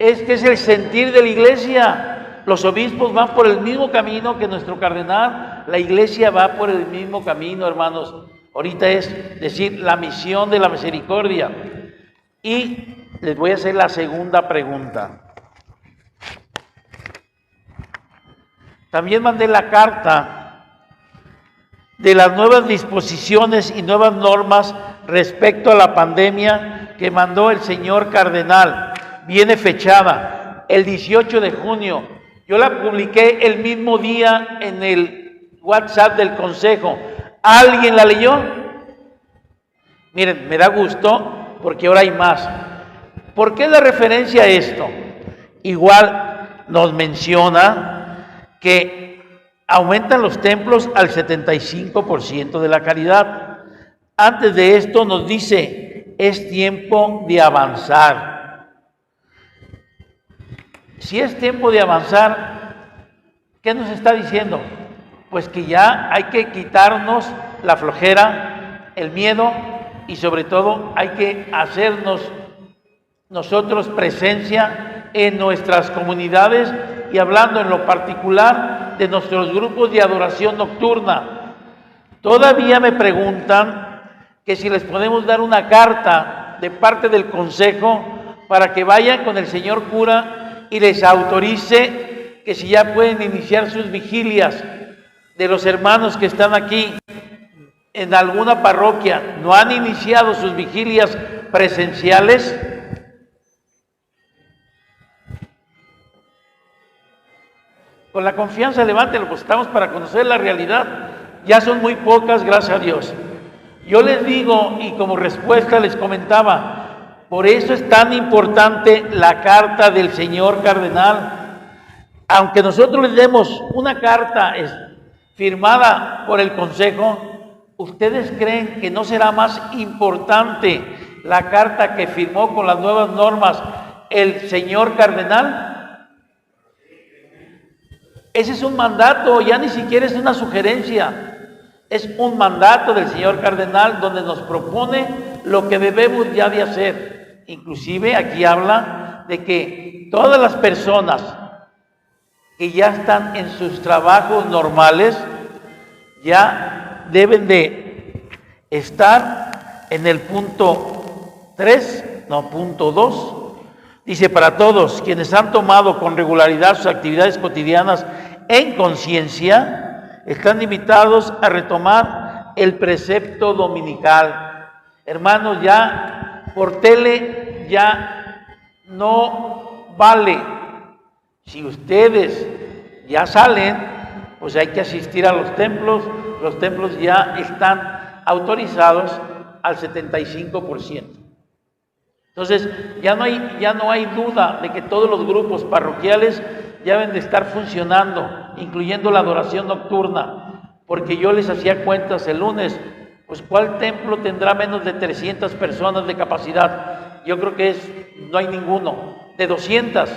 S2: Es que es el sentir de la iglesia. Los obispos van por el mismo camino que nuestro cardenal. La iglesia va por el mismo camino, hermanos. Ahorita es decir, la misión de la misericordia. Y les voy a hacer la segunda pregunta. También mandé la carta de las nuevas disposiciones y nuevas normas respecto a la pandemia que mandó el señor cardenal. Viene fechada el 18 de junio. Yo la publiqué el mismo día en el WhatsApp del Consejo. ¿Alguien la leyó? Miren, me da gusto porque ahora hay más. ¿Por qué la referencia a esto? Igual nos menciona que aumentan los templos al 75% de la caridad. Antes de esto nos dice, es tiempo de avanzar. Si es tiempo de avanzar, ¿qué nos está diciendo? Pues que ya hay que quitarnos la flojera, el miedo y sobre todo hay que hacernos nosotros presencia en nuestras comunidades y hablando en lo particular de nuestros grupos de adoración nocturna. Todavía me preguntan que si les podemos dar una carta de parte del Consejo para que vayan con el señor cura y les autorice que si ya pueden iniciar sus vigilias de los hermanos que están aquí en alguna parroquia, no han iniciado sus vigilias presenciales. Con la confianza levántelo, pues estamos para conocer la realidad. Ya son muy pocas, gracias a Dios. Yo les digo, y como respuesta les comentaba, por eso es tan importante la carta del señor cardenal. Aunque nosotros les demos una carta firmada por el Consejo, ¿ustedes creen que no será más importante la carta que firmó con las nuevas normas el señor cardenal? Ese es un mandato, ya ni siquiera es una sugerencia. Es un mandato del señor cardenal donde nos propone lo que debemos ya de hacer. Inclusive aquí habla de que todas las personas que ya están en sus trabajos normales ya deben de estar en el punto 2. Dice, para todos quienes han tomado con regularidad sus actividades cotidianas en conciencia, están invitados a retomar el precepto dominical. Hermanos, ya por tele ya no vale. Si ustedes ya salen, pues hay que asistir a los templos. Los templos ya están autorizados al 75%. Entonces, ya no hay duda de que todos los grupos parroquiales ya deben de estar funcionando, incluyendo la adoración nocturna, porque yo les hacía cuentas el lunes, pues ¿cuál templo tendrá menos de 300 personas de capacidad? Yo creo que no hay ninguno. De 200,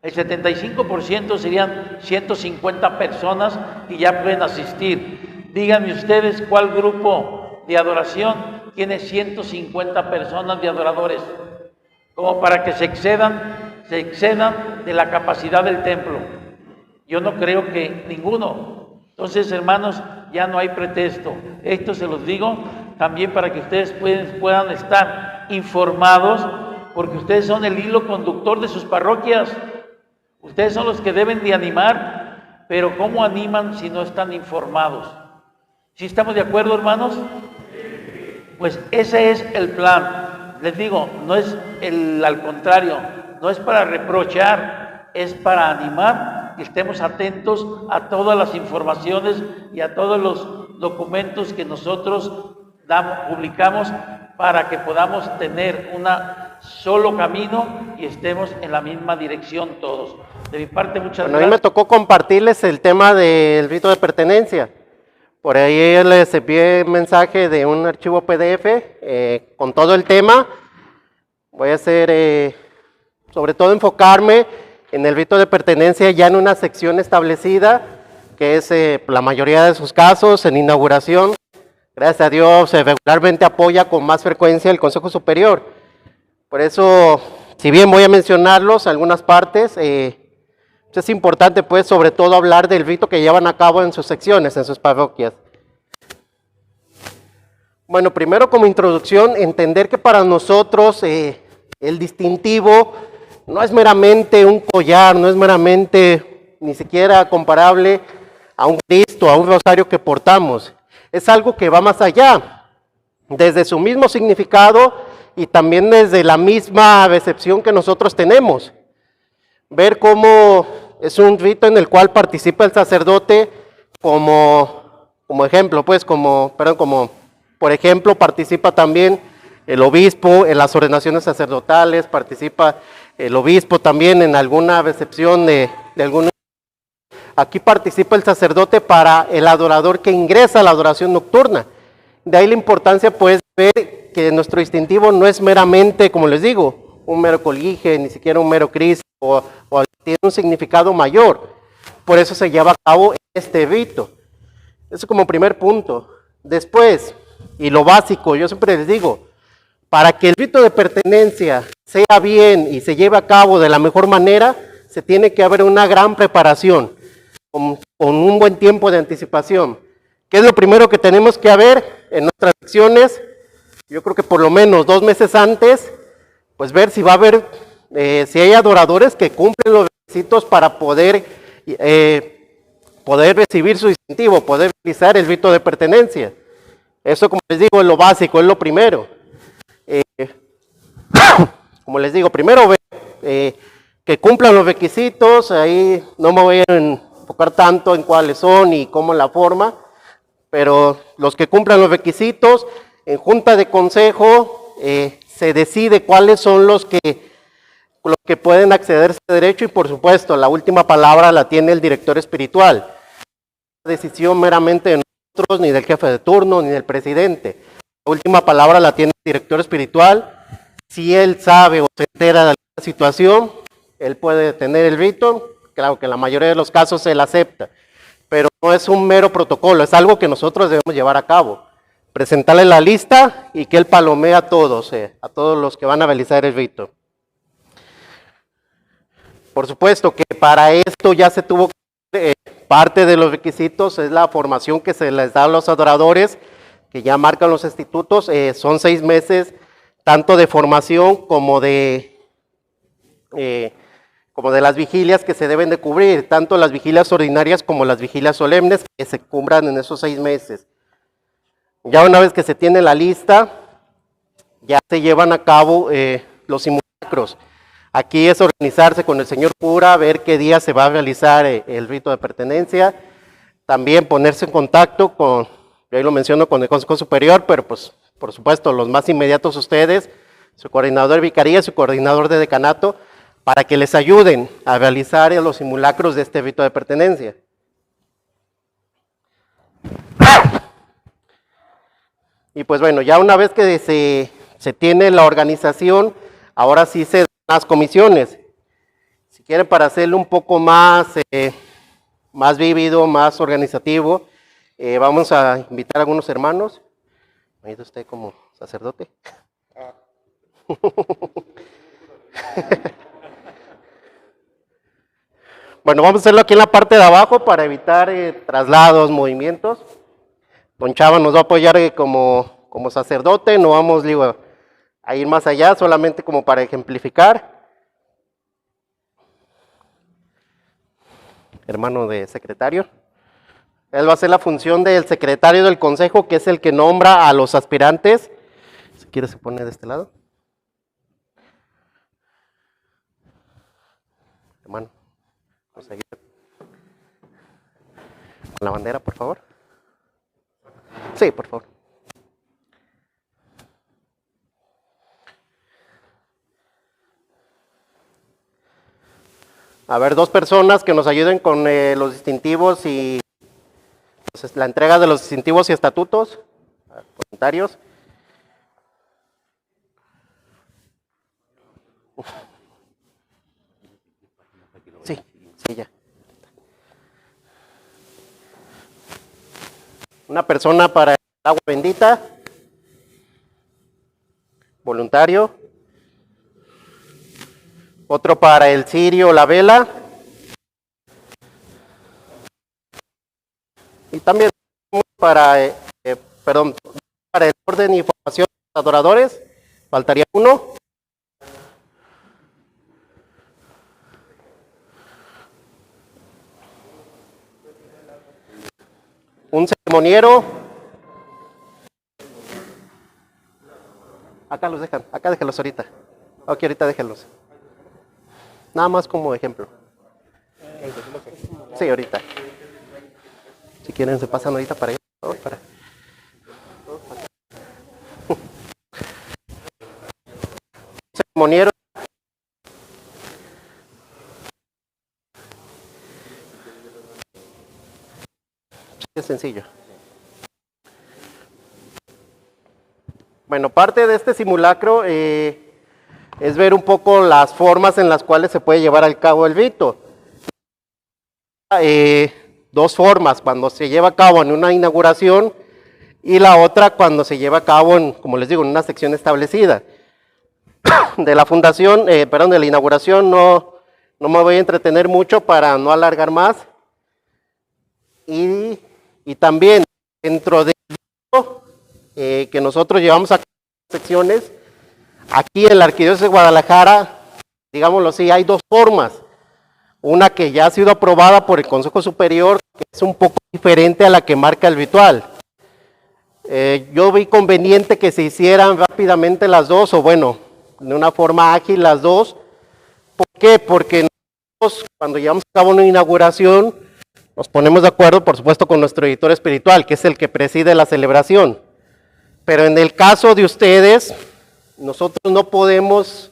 S2: el 75% serían 150 personas que ya pueden asistir. Díganme ustedes cuál grupo de adoración tiene 150 personas de adoradores, como para que se excedan de la capacidad del templo. Yo no creo que ninguno. Entonces, hermanos, ya no hay pretexto. Esto se los digo también para que ustedes puedan estar informados, porque ustedes son el hilo conductor de sus parroquias. Ustedes son los que deben de animar, pero ¿cómo animan si no están informados? ¿Sí estamos de acuerdo, hermanos? Pues ese es el plan. Les digo, no es al contrario, no es para reprochar, es para animar, que estemos atentos a todas las informaciones y a todos los documentos que nosotros publicamos para que podamos tener un solo camino y estemos en la misma dirección todos. De mi parte, muchas gracias.
S3: A mí me tocó compartirles el tema del rito de pertenencia. Por ahí les envié mensaje de un archivo PDF con todo el tema. Voy a hacer, sobre todo enfocarme en el rito de pertenencia ya en una sección establecida, que es la mayoría de sus casos en inauguración. Gracias a Dios, regularmente apoya con más frecuencia el Consejo Superior. Por eso, si bien voy a mencionarlos, algunas partes, es importante, pues, sobre todo hablar del rito que llevan a cabo en sus secciones, en sus parroquias. Bueno, primero como introducción, entender que para nosotros el distintivo no es meramente un collar, no es meramente ni siquiera comparable a un Cristo, a un rosario que portamos. Es algo que va más allá, desde su mismo significado y también desde la misma recepción que nosotros tenemos. Ver cómo es un rito en el cual participa el sacerdote como ejemplo, pues, por ejemplo, participa también el obispo en las ordenaciones sacerdotales, participa el obispo también en alguna recepción de algún... Aquí participa el sacerdote para el adorador que ingresa a la adoración nocturna. De ahí la importancia, pues, ver que nuestro distintivo no es meramente, como les digo, un mero colige, ni siquiera un mero Cristo, o tiene un significado mayor. Por eso se lleva a cabo este rito. Eso como primer punto. Después, y lo básico, yo siempre les digo, para que el rito de pertenencia sea bien y se lleve a cabo de la mejor manera, se tiene que haber una gran preparación, con un buen tiempo de anticipación. ¿Qué es lo primero que tenemos que haber en nuestras secciones? Yo creo que por lo menos 2 meses antes, pues ver si va a haber, si hay adoradores que cumplen los requisitos para poder recibir su distintivo, poder realizar el rito de pertenencia. Eso, como les digo, es lo básico, es lo primero. Como les digo, primero que cumplan los requisitos, ahí no me voy a enfocar tanto en cuáles son y cómo la forma, pero los que cumplan los requisitos, en junta de consejo se decide cuáles son los que pueden acceder a este derecho y por supuesto la última palabra la tiene el director espiritual. No es decisión meramente de nosotros, ni del jefe de turno, ni del presidente. La última palabra la tiene el director espiritual. Si él sabe o se entera de alguna situación, él puede detener el rito. Claro que en la mayoría de los casos él acepta, pero no es un mero protocolo, es algo que nosotros debemos llevar a cabo. Presentarle la lista y que él palomee a todos los que van a realizar el rito. Por supuesto que para esto ya se tuvo que parte de los requisitos es la formación que se les da a los adoradores, que ya marcan los institutos, son 6 meses tanto de formación como de las vigilias que se deben de cubrir, tanto las vigilias ordinarias como las vigilias solemnes que se cubran en esos 6 meses. Ya una vez que se tiene la lista, ya se llevan a cabo los simulacros. Aquí es organizarse con el señor cura, ver qué día se va a realizar el rito de pertenencia, también ponerse en contacto con, yo ahí lo menciono, con el Consejo Superior, pero pues por supuesto los más inmediatos ustedes, su coordinador de vicaría, su coordinador de decanato, para que les ayuden a realizar los simulacros de este rito de pertenencia. Y pues bueno, ya una vez que se tiene la organización, ahora sí se dan las comisiones. Si quieren, para hacerlo un poco más vívido, más organizativo, vamos a invitar a algunos hermanos. ¿Me ayuda usted como sacerdote? Bueno, vamos a hacerlo aquí en la parte de abajo para evitar traslados, movimientos. Don Chava nos va a apoyar como sacerdote, no vamos, digo, a ir más allá, solamente como para ejemplificar. Hermano de secretario. Él va a hacer la función del secretario del consejo, que es el que nombra a los aspirantes. Si quiere se pone de este lado. Hermano, vamos a seguir. Con la bandera, por favor. Sí, por favor. A ver, 2 personas que nos ayuden con los distintivos y la entrega de los distintivos y estatutos. Voluntarios. Sí, sí, ya. Una persona para el agua bendita, voluntario. Otro para el cirio, la vela. Y también para, para el orden y formación de los adoradores, faltaría uno. Un ceremoniero. Acá los dejan, acá déjenlos ahorita. Ok, ahorita déjenlos. Nada más como ejemplo. Sí, ahorita. Si quieren se pasan ahorita para allá. Para. Ceremoniero. Es sencillo. Bueno, parte de este simulacro es ver un poco las formas en las cuales se puede llevar a cabo el rito. Dos formas, cuando se lleva a cabo en una inauguración y la otra cuando se lleva a cabo en, como les digo, en una sección establecida. De la fundación, de la inauguración no me voy a entretener mucho para no alargar más. Y también dentro de que nosotros llevamos a secciones, aquí en la Arquidiócesis de Guadalajara, digámoslo así, hay dos formas. Una que ya ha sido aprobada por el Consejo Superior, que es un poco diferente a la que marca el ritual. Yo vi conveniente que se hicieran rápidamente las dos, o bueno, de una forma ágil las dos. ¿Por qué? Porque nosotros, cuando llevamos a cabo una inauguración, nos ponemos de acuerdo, por supuesto, con nuestro editor espiritual, que es el que preside la celebración. Pero en el caso de ustedes, nosotros no podemos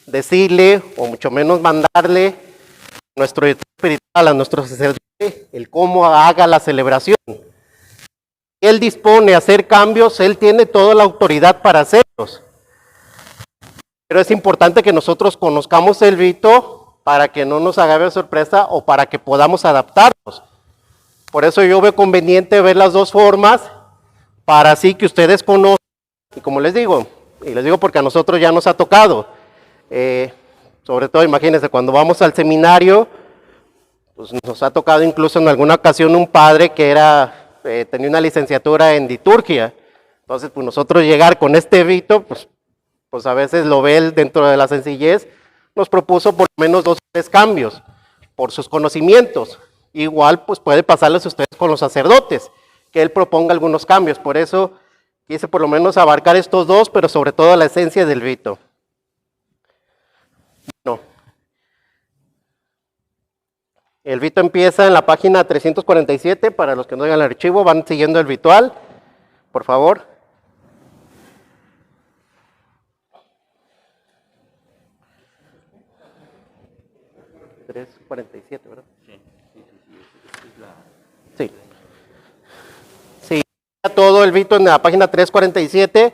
S3: decirle, o mucho menos mandarle a nuestro editor espiritual, a nuestro sacerdote, el cómo haga la celebración. Él dispone a hacer cambios, él tiene toda la autoridad para hacerlos. Pero es importante que nosotros conozcamos el rito para que no nos agarre sorpresa o para que podamos adaptarnos. Por eso yo veo conveniente ver las dos formas, para así que ustedes conozcan, y como les digo, porque a nosotros ya nos ha tocado, sobre todo imagínense, cuando vamos al seminario, pues nos ha tocado incluso en alguna ocasión un padre que tenía una licenciatura en liturgia. Entonces, pues nosotros llegar con este rito, pues a veces lo ve él dentro de la sencillez, nos propuso por lo menos 2 o 3 cambios, por sus conocimientos. Igual, pues puede pasarles a ustedes con los sacerdotes, que él proponga algunos cambios. Por eso quise por lo menos abarcar estos dos, pero sobre todo la esencia del rito. Bueno, el rito empieza en la página 347, para los que no tengan el archivo, van siguiendo el ritual, por favor. ¿347, verdad? Sí. Sí, todo el rito en la página 347.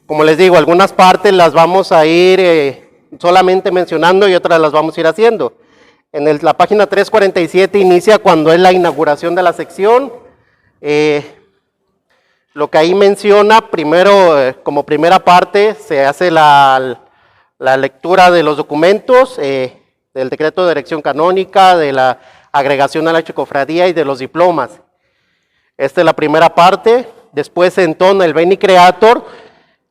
S3: Como les digo, algunas partes las vamos a ir solamente mencionando y otras las vamos a ir haciendo. La página 347 inicia cuando es la inauguración de la sección. Lo que ahí menciona, primero, como primera parte, se hace la lectura de los documentos, del decreto de erección canónica, de la agregación a la chicofradía y de los diplomas. Esta es la primera parte. Después se entona el Veni Creator,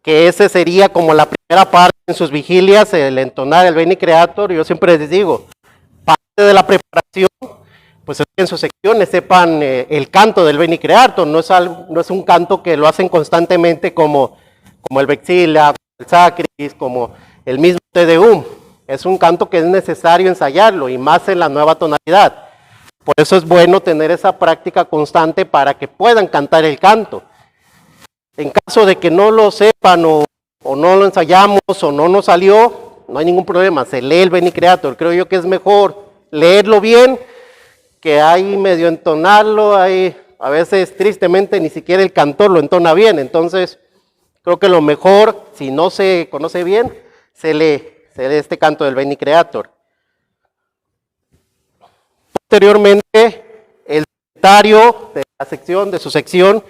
S3: que ese sería como la primera parte en sus vigilias, el entonar el Veni Creator. Yo siempre les digo, parte de la preparación, pues en sus secciones sepan el canto del Veni Creator. No es un canto que lo hacen constantemente como el Vexila, el Sacris, como el mismo Te Deum. Es un canto que es necesario ensayarlo, y más en la nueva tonalidad. Por eso es bueno tener esa práctica constante para que puedan cantar el canto. En caso de que no lo sepan o no lo ensayamos o no nos salió, no hay ningún problema, se lee el Veni Creator. Creo yo que es mejor leerlo bien que ahí medio entonarlo. A veces tristemente ni siquiera el cantor lo entona bien. Entonces creo que lo mejor, si no se conoce bien, se lee. este canto del Veni Creator. Posteriormente, el secretario de la sección, de su sección,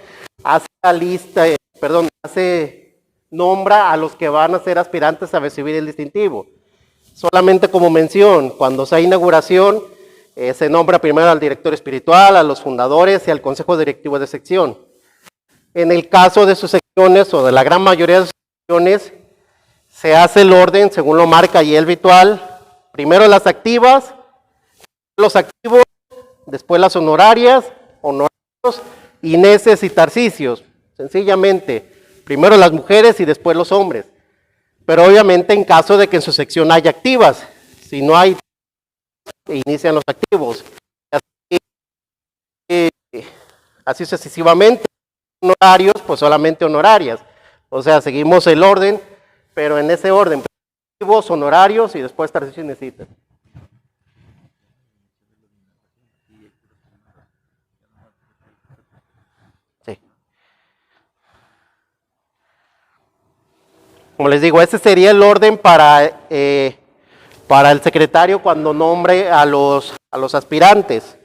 S3: hace la lista, nombra a los que van a ser aspirantes a recibir el distintivo. Solamente como mención, cuando sea inauguración, se nombra primero al director espiritual, a los fundadores y al consejo directivo de sección. En el caso de sus secciones, o de la gran mayoría de sus secciones, se hace el orden, según lo marca ahí el ritual, primero las activas, los activos, después las honorarias, honorarios, ineses y tarcicios. Sencillamente, primero las mujeres y después los hombres. Pero obviamente en caso de que en su sección haya activas, si no hay, inician los activos. Así sucesivamente. Honorarios, pues solamente honorarias. O sea, seguimos el orden, pero en ese orden, activos, honorarios y después tarcicios y necesitas. Sí. Como les digo, ese sería el orden para el secretario cuando nombre a los aspirantes.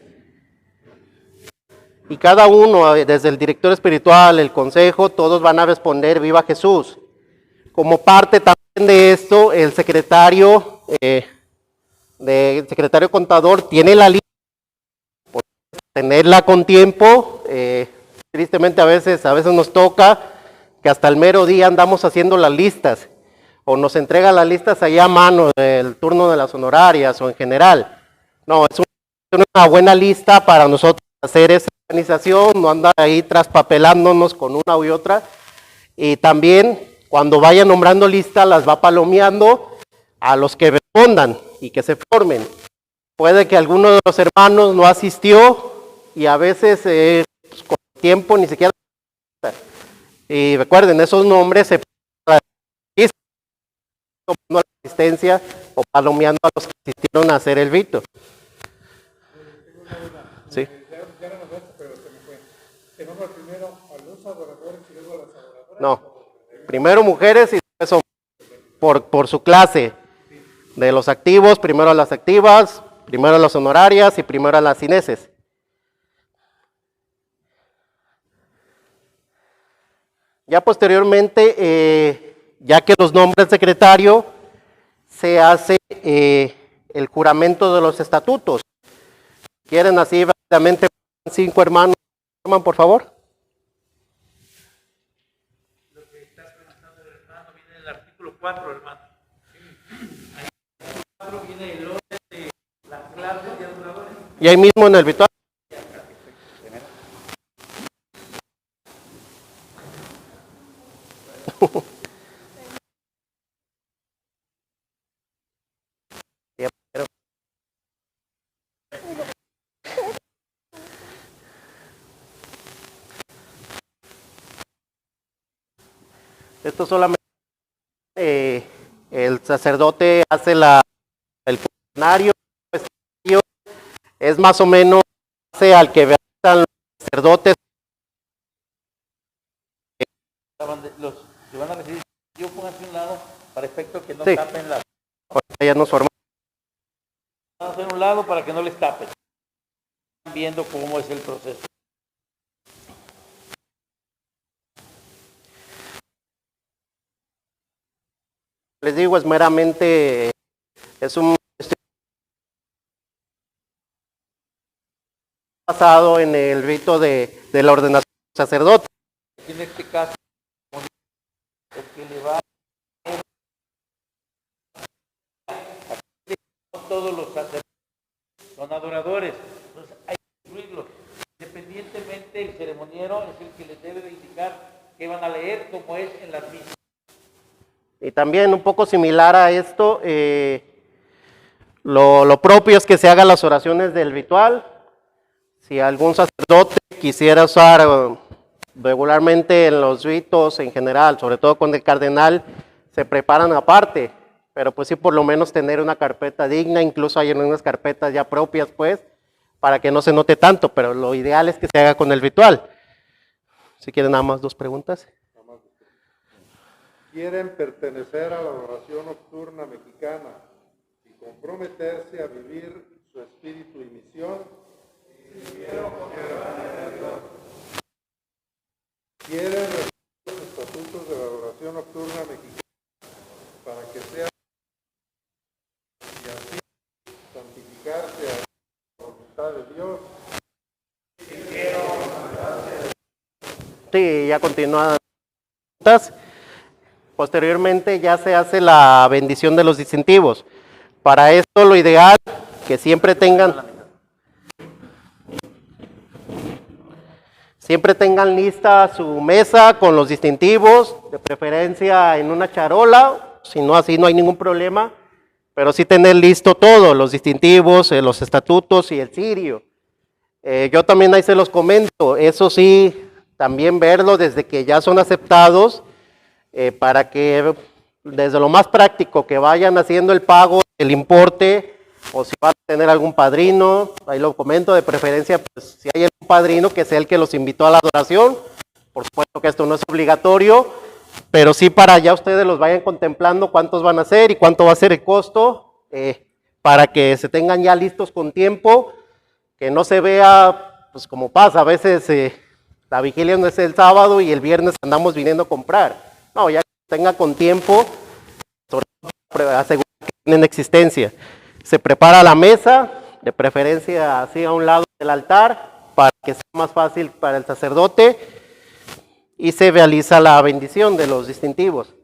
S3: Y cada uno, desde el director espiritual, el consejo, todos van a responder viva Jesús. Como parte también de esto, el secretario contador tiene la lista, tenerla con tiempo. Tristemente a veces nos toca que hasta el mero día andamos haciendo las listas, o nos entrega las listas allá a mano, el turno de las honorarias o en general. No, es una buena lista para nosotros hacer esa organización, no andar ahí traspapelándonos con una y otra. Y también, cuando vaya nombrando listas, las va palomeando a los que respondan y que se formen. Puede que alguno de los hermanos no asistió y a veces pues, con tiempo ni siquiera. Y recuerden, esos nombres se tomando la asistencia o palomeando a los que asistieron a hacer el rito. Sí. No, primero mujeres y después por su clase. De los activos, primero a las activas, primero a las honorarias y primero a las ineses. Ya posteriormente, ya que los nombres secretario, se hace el juramento de los estatutos. ¿Quieren así rápidamente 5 hermanos? Por favor.
S2: Lo que estás preguntando, hermano, viene en el artículo 4, hermano. Ahí en el 4 viene el orden de las clases de adoradores.
S3: Y ahí mismo en el ritual. Esto solamente el sacerdote hace el cuestionario, es más o menos al que realizan los sacerdotes.
S2: Los que van a recibir, yo pónganse a un lado para efecto que no
S3: Sí.
S2: tapen las.
S3: Ya nos formamos.
S2: Van a hacer un lado para que no les tapen. Están viendo cómo es el proceso.
S3: Les digo, es meramente, es un basado en el rito de la ordenación del sacerdote.
S2: En este caso, el que le va a no todos los sacerdotes son adoradores, entonces hay que incluirlos. Independientemente, el ceremoniero es el que les debe de indicar qué van a leer, como es en las misas.
S3: Y también un poco similar a esto, lo propio es que se hagan las oraciones del ritual. Si algún sacerdote quisiera usar regularmente en los ritos en general, sobre todo con el cardenal, se preparan aparte, pero pues sí por lo menos tener una carpeta digna, incluso hay unas carpetas ya propias pues, para que no se note tanto, pero lo ideal es que se haga con el ritual. Si quieren nada más 2 preguntas.
S4: quieren pertenecer a la adoración nocturna mexicana y comprometerse a vivir su espíritu y misión, quieren recibir los estatutos de la adoración nocturna mexicana para que sean y así santificarse a la voluntad de Dios.
S3: Sí, ya continúa. Posteriormente ya se hace la bendición de los distintivos. Para esto lo ideal que siempre tengan lista su mesa con los distintivos, de preferencia en una charola, si no así no hay ningún problema, pero sí tener listo todo, los distintivos, los estatutos y el cirio. Yo también ahí se los comento, eso sí, también verlo desde que ya son aceptados, para que desde lo más práctico que vayan haciendo el pago, el importe, o si van a tener algún padrino, ahí lo comento, de preferencia, pues si hay un padrino que sea el que los invitó a la adoración, por supuesto que esto no es obligatorio, pero sí para ya ustedes los vayan contemplando cuántos van a ser y cuánto va a ser el costo, para que se tengan ya listos con tiempo, que no se vea, pues como pasa, a veces la vigilia no es el sábado y el viernes andamos viniendo a comprar. No, ya que tenga con tiempo, sobre todo asegurar que tienen existencia. Se prepara la mesa, de preferencia así a un lado del altar, para que sea más fácil para el sacerdote, y se realiza la bendición de los distintivos.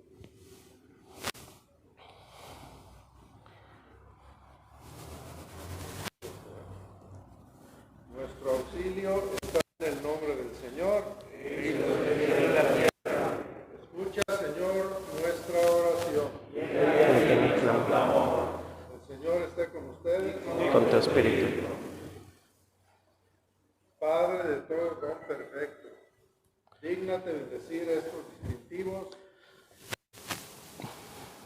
S4: Nuestro auxilio está en el nombre del Señor. Escucha, Señor, nuestra oración. El Señor esté con ustedes.
S3: Con tu espíritu.
S4: Padre de todo don perfecto, dígnate bendecir estos distintivos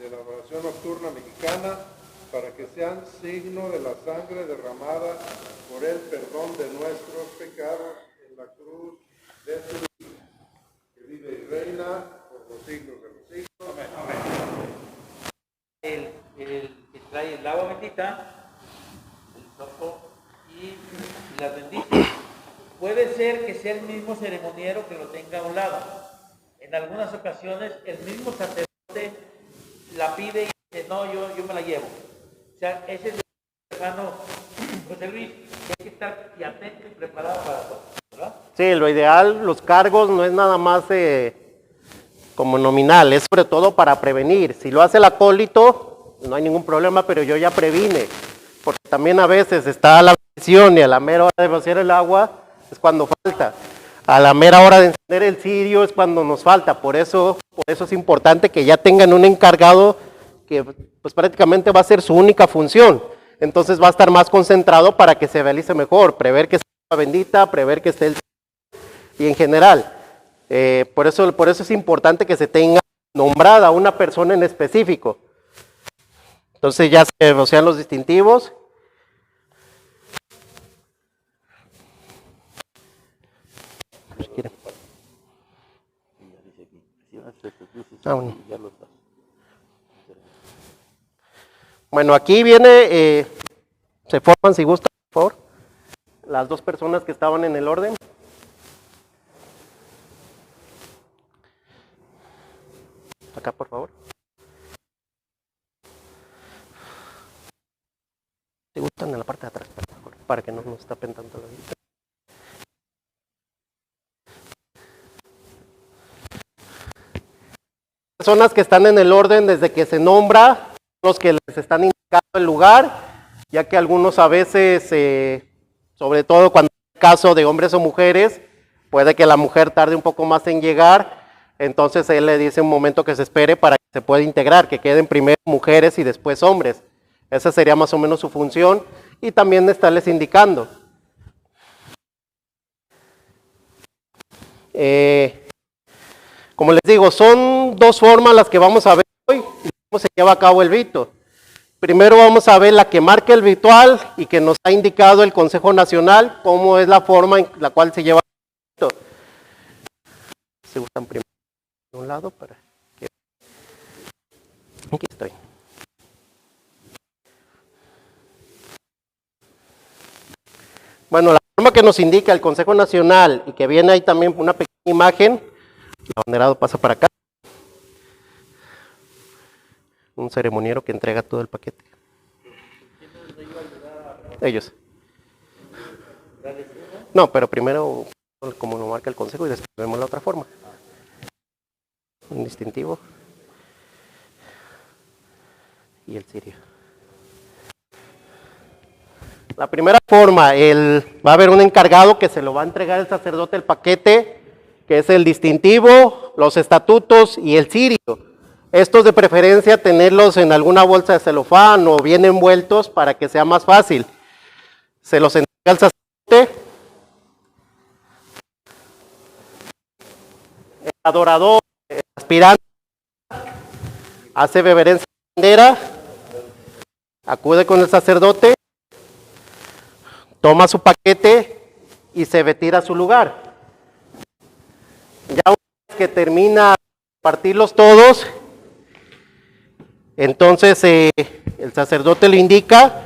S4: de la adoración nocturna mexicana para que sean signo de la sangre derramada por el perdón de nuestros pecados en la cruz de tu Hijo, que vive y reina por los siglos de los siglos. Amén.
S2: El que trae el agua bendita, el topo y las bendice. Puede ser que sea el mismo ceremoniero que lo tenga a un lado. En algunas ocasiones el mismo sacerdote la pide y dice, no, yo me la llevo. O sea, ese es el hermano José Luis, que hay que estar y atento y preparado para todo, ¿verdad?
S3: Sí, lo ideal, los cargos no es nada más como nominal, es sobre todo para prevenir. Si lo hace el acólito, no hay ningún problema, pero yo ya previne, porque también a veces está la bendición y a la mera hora de vaciar el agua es cuando falta. A la mera hora de encender el cirio es cuando nos falta. Por eso es importante que ya tengan un encargado que pues prácticamente va a ser su única función. Entonces va a estar más concentrado para que se realice mejor, prever que esté la bendita, prever que esté el y en general. Por eso es importante que se tenga nombrada una persona en específico. Entonces ya se rocian los distintivos. Bueno, aquí viene, se forman, si gustan, por favor, las dos personas que estaban en el orden. Acá, por favor. Si gustan, en la parte de atrás, para que no nos tapen tanto la vista. Personas que están en el orden desde que se nombra, los que les están indicando el lugar, ya que algunos a veces, sobre todo cuando es caso de hombres o mujeres, puede que la mujer tarde un poco más en llegar, entonces él le dice un momento que se espere para que se pueda integrar, que queden primero mujeres y después hombres. Esa sería más o menos su función y también estarles indicando. Como les digo, son dos formas las que vamos a ver hoy y cómo se lleva a cabo el rito. Primero vamos a ver la que marca el ritual y que nos ha indicado el Consejo Nacional, cómo es la forma en la cual se lleva el rito. Se gustan primero de un lado para que... Aquí estoy. Bueno, la forma que nos indica el Consejo Nacional y que viene ahí también una pequeña imagen, el abanderado pasa para acá. Un ceremoniero que entrega todo el paquete. Ellos. No, pero primero, como lo marca el Consejo, y después vemos la otra forma. Un distintivo. Y el cirio. La primera forma, va a haber un encargado que se lo va a entregar el sacerdote el paquete, que es el distintivo, los estatutos y el cirio. Estos de preferencia tenerlos en alguna bolsa de celofán o bien envueltos para que sea más fácil. Se los entrega el sacerdote. El adorador, el aspirante, hace reverencia a la bandera, acude con el sacerdote, toma su paquete y se retira a su lugar. Ya una vez que termina de partirlos todos, entonces el sacerdote le indica.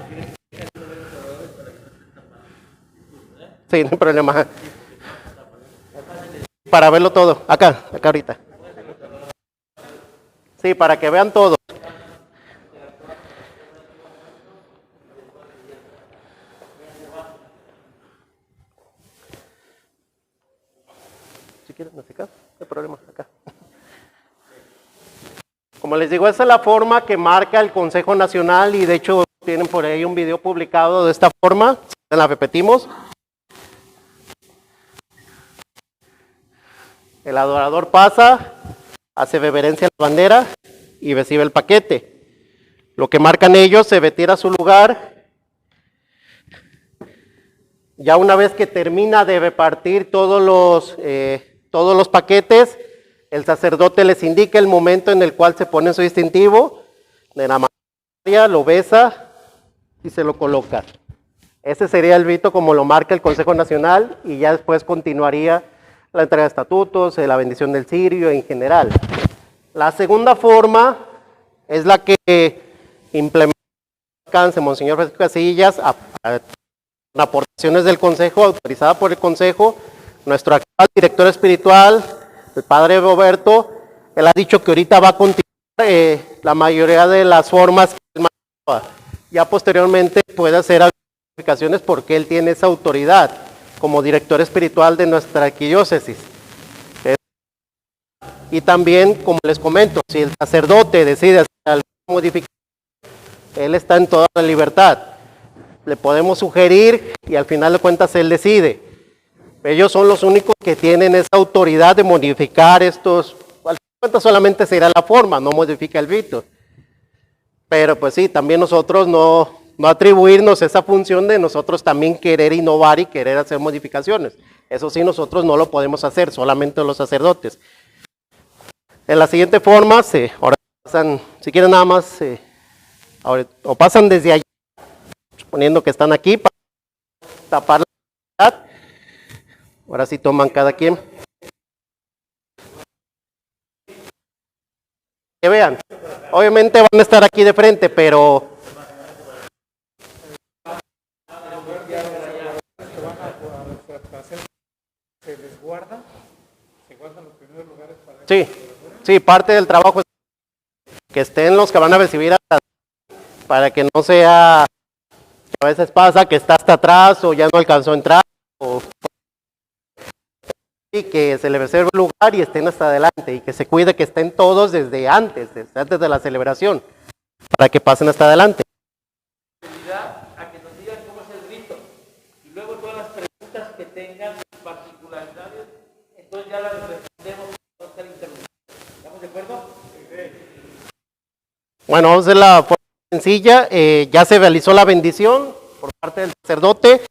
S3: Sí, no hay problema. Para verlo todo. Acá ahorita. Sí, para que vean todo. Si quieren, no hay problema. Acá. Como les digo, esa es la forma que marca el Consejo Nacional y de hecho tienen por ahí un video publicado de esta forma. La repetimos. El adorador pasa, hace reverencia a la bandera y recibe el paquete. Lo que marcan ellos, se retira a su lugar. Ya una vez que termina de repartir todos los paquetes, el sacerdote les indica el momento en el cual se pone su distintivo de la mano, lo besa y se lo coloca. Ese sería el rito como lo marca el Consejo Nacional y ya después continuaría la entrega de estatutos, la bendición del cirio en general. La segunda forma es la que implementa Monseñor Francisco Casillas, con aportaciones del Consejo, autorizada por el Consejo. Nuestro actual director espiritual, el Padre Roberto, él ha dicho que ahorita va a continuar la mayoría de las formas que él manejaba. Ya posteriormente puede hacer modificaciones porque él tiene esa autoridad como director espiritual de nuestra arquidiócesis. Y también, como les comento, si el sacerdote decide hacer alguna modificación, él está en toda la libertad. Le podemos sugerir y al final de cuentas él decide. Ellos son los únicos que tienen esa autoridad de modificar estos. Al final de cuentas solamente será la forma, no modifica el rito. Pero pues sí, también nosotros no atribuirnos esa función de nosotros también querer innovar y querer hacer modificaciones. Eso sí, nosotros no lo podemos hacer, solamente los sacerdotes. En la siguiente forma, ahora pasan, si quieren nada más, o pasan desde allá, suponiendo que están aquí, para tapar la actividad. Ahora sí toman cada quien. Que vean, obviamente van a estar aquí de frente, pero
S5: ¿Se les guarda? ¿Se guardan los primeros lugares para
S3: sí, parte del trabajo es que estén los que van a recibir para que no sea, que a veces pasa que está hasta atrás o ya no alcanzó a entrar, y que se le reserve un lugar y estén hasta adelante y que se cuide que estén todos desde antes de la celebración, para que pasen hasta adelante.
S2: A que nos digan cómo es el rito y luego todas las preguntas que tengan particularidades, entonces ya las respondemos para no estar interrumpidos. ¿Estamos de acuerdo?
S3: Bueno, vamos a hacer la forma sencilla. Ya se realizó la bendición por parte del sacerdote.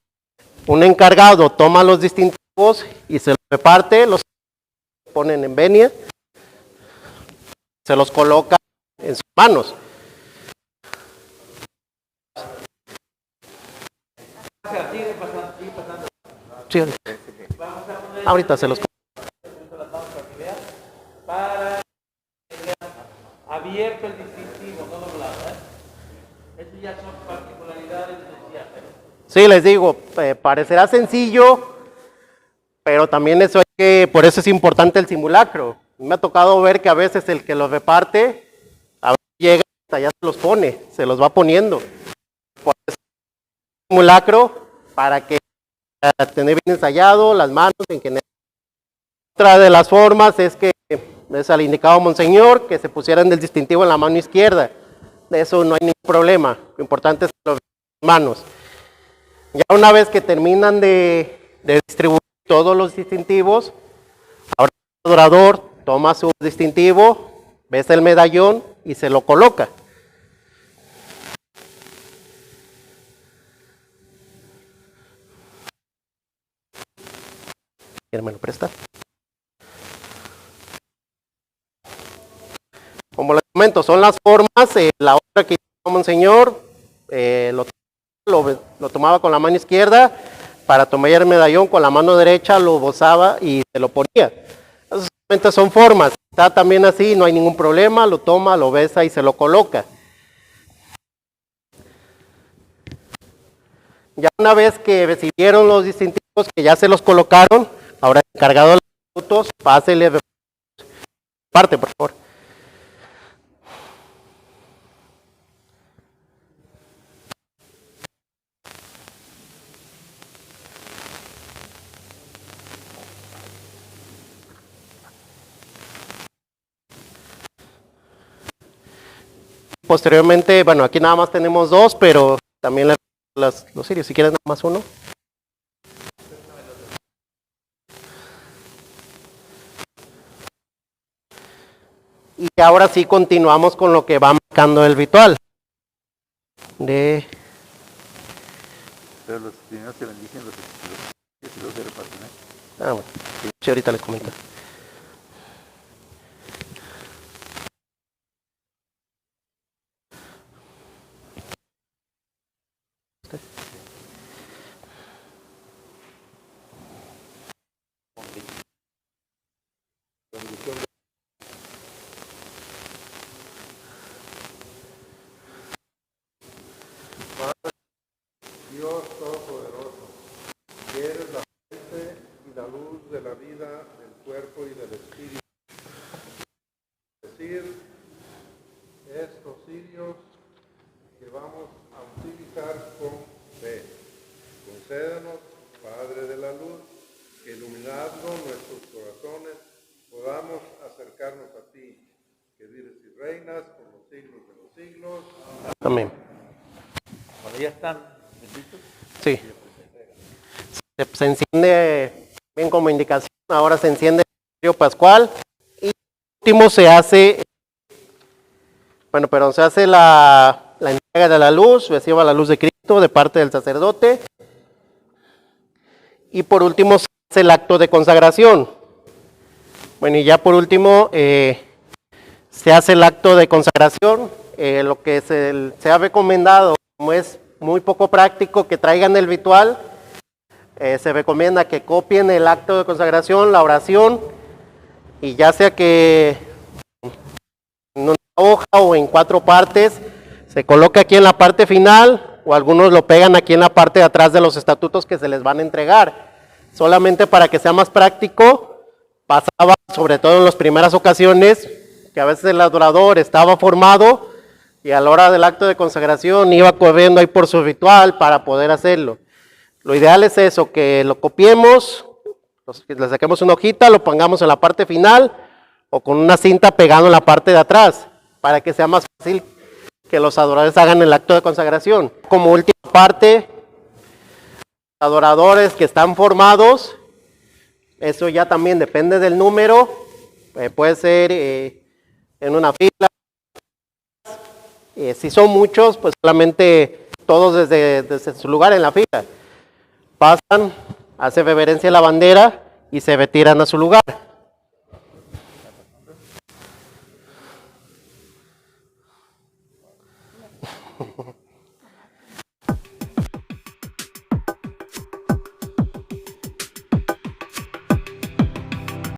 S3: Un encargado toma los distintivos y se los reparte, los ponen en venia, se los coloca en sus manos. Sí, ahorita se los
S2: Para abierto el distintivo.
S3: Sí, les digo, parecerá sencillo, pero también eso hay que, por eso es importante el simulacro. Me ha tocado ver que a veces el que los reparte, a veces llega hasta allá se los pone, se los va poniendo. Por eso el simulacro, para que tener bien ensayado las manos en general. Otra de las formas es que es al indicado Monseñor que se pusieran el distintivo en la mano izquierda. De eso no hay ningún problema. Lo importante es que los manos. Ya una vez que terminan de distribuir todos los distintivos, ahora el adorador toma su distintivo, besa el medallón y se lo coloca. ¿Quién me lo presta? Como les comento, son las formas. La otra que hizo Monseñor lo tomaba con la mano izquierda, para tomar el medallón con la mano derecha lo bozaba y se lo ponía. Esas son formas. Está también así, no hay ningún problema, lo toma, lo besa y se lo coloca. Ya una vez que recibieron los distintivos, que ya se los colocaron, ahora el encargado de los estatutos, pásele parte, por favor. Posteriormente, bueno, aquí nada más tenemos dos, pero también los cirios, si quieren nada más uno. Y ahora sí continuamos con lo que va marcando el ritual. Pero
S6: los primeros se bendicen, los se reparten, ¿eh?
S3: Ah, bueno, sí, ahorita les comento.
S4: Dios Todopoderoso, que eres la fuente y la luz de la vida, del cuerpo y del espíritu. Es decir, estos cirios que vamos a utilizar con fe. Concédenos, Padre de la luz, que iluminando nuestros corazones podamos acercarnos a ti, que vives y reinas por los siglos de los siglos.
S3: Amén.
S2: Cuando ya están benditos.
S3: Sí. Se enciende, bien como indicación, ahora se enciende el cirio pascual y último se hace, se hace la entrega de la luz, reciba la luz de Cristo de parte del sacerdote y por último se hace el acto de consagración. Bueno, y ya por último se hace el acto de consagración, lo que se ha recomendado, como es muy poco práctico que traigan el ritual, se recomienda que copien el acto de consagración, la oración, y ya sea que en una hoja o en 4 partes, se coloca aquí en la parte final, o algunos lo pegan aquí en la parte de atrás de los estatutos que se les van a entregar. Solamente para que sea más práctico, pasaba, sobre todo en las primeras ocasiones, que a veces el adorador estaba formado, y a la hora del acto de consagración iba corriendo ahí por su ritual para poder hacerlo. Lo ideal es eso, que lo copiemos, le saquemos una hojita, lo pongamos en la parte final o con una cinta pegando en la parte de atrás para que sea más fácil que los adoradores hagan el acto de consagración. Como última parte, adoradores que están formados, eso ya también depende del número, puede ser en una fila. Si son muchos, pues solamente todos desde su lugar en la fila. Pasan, hacen reverencia a la bandera y se retiran a su lugar.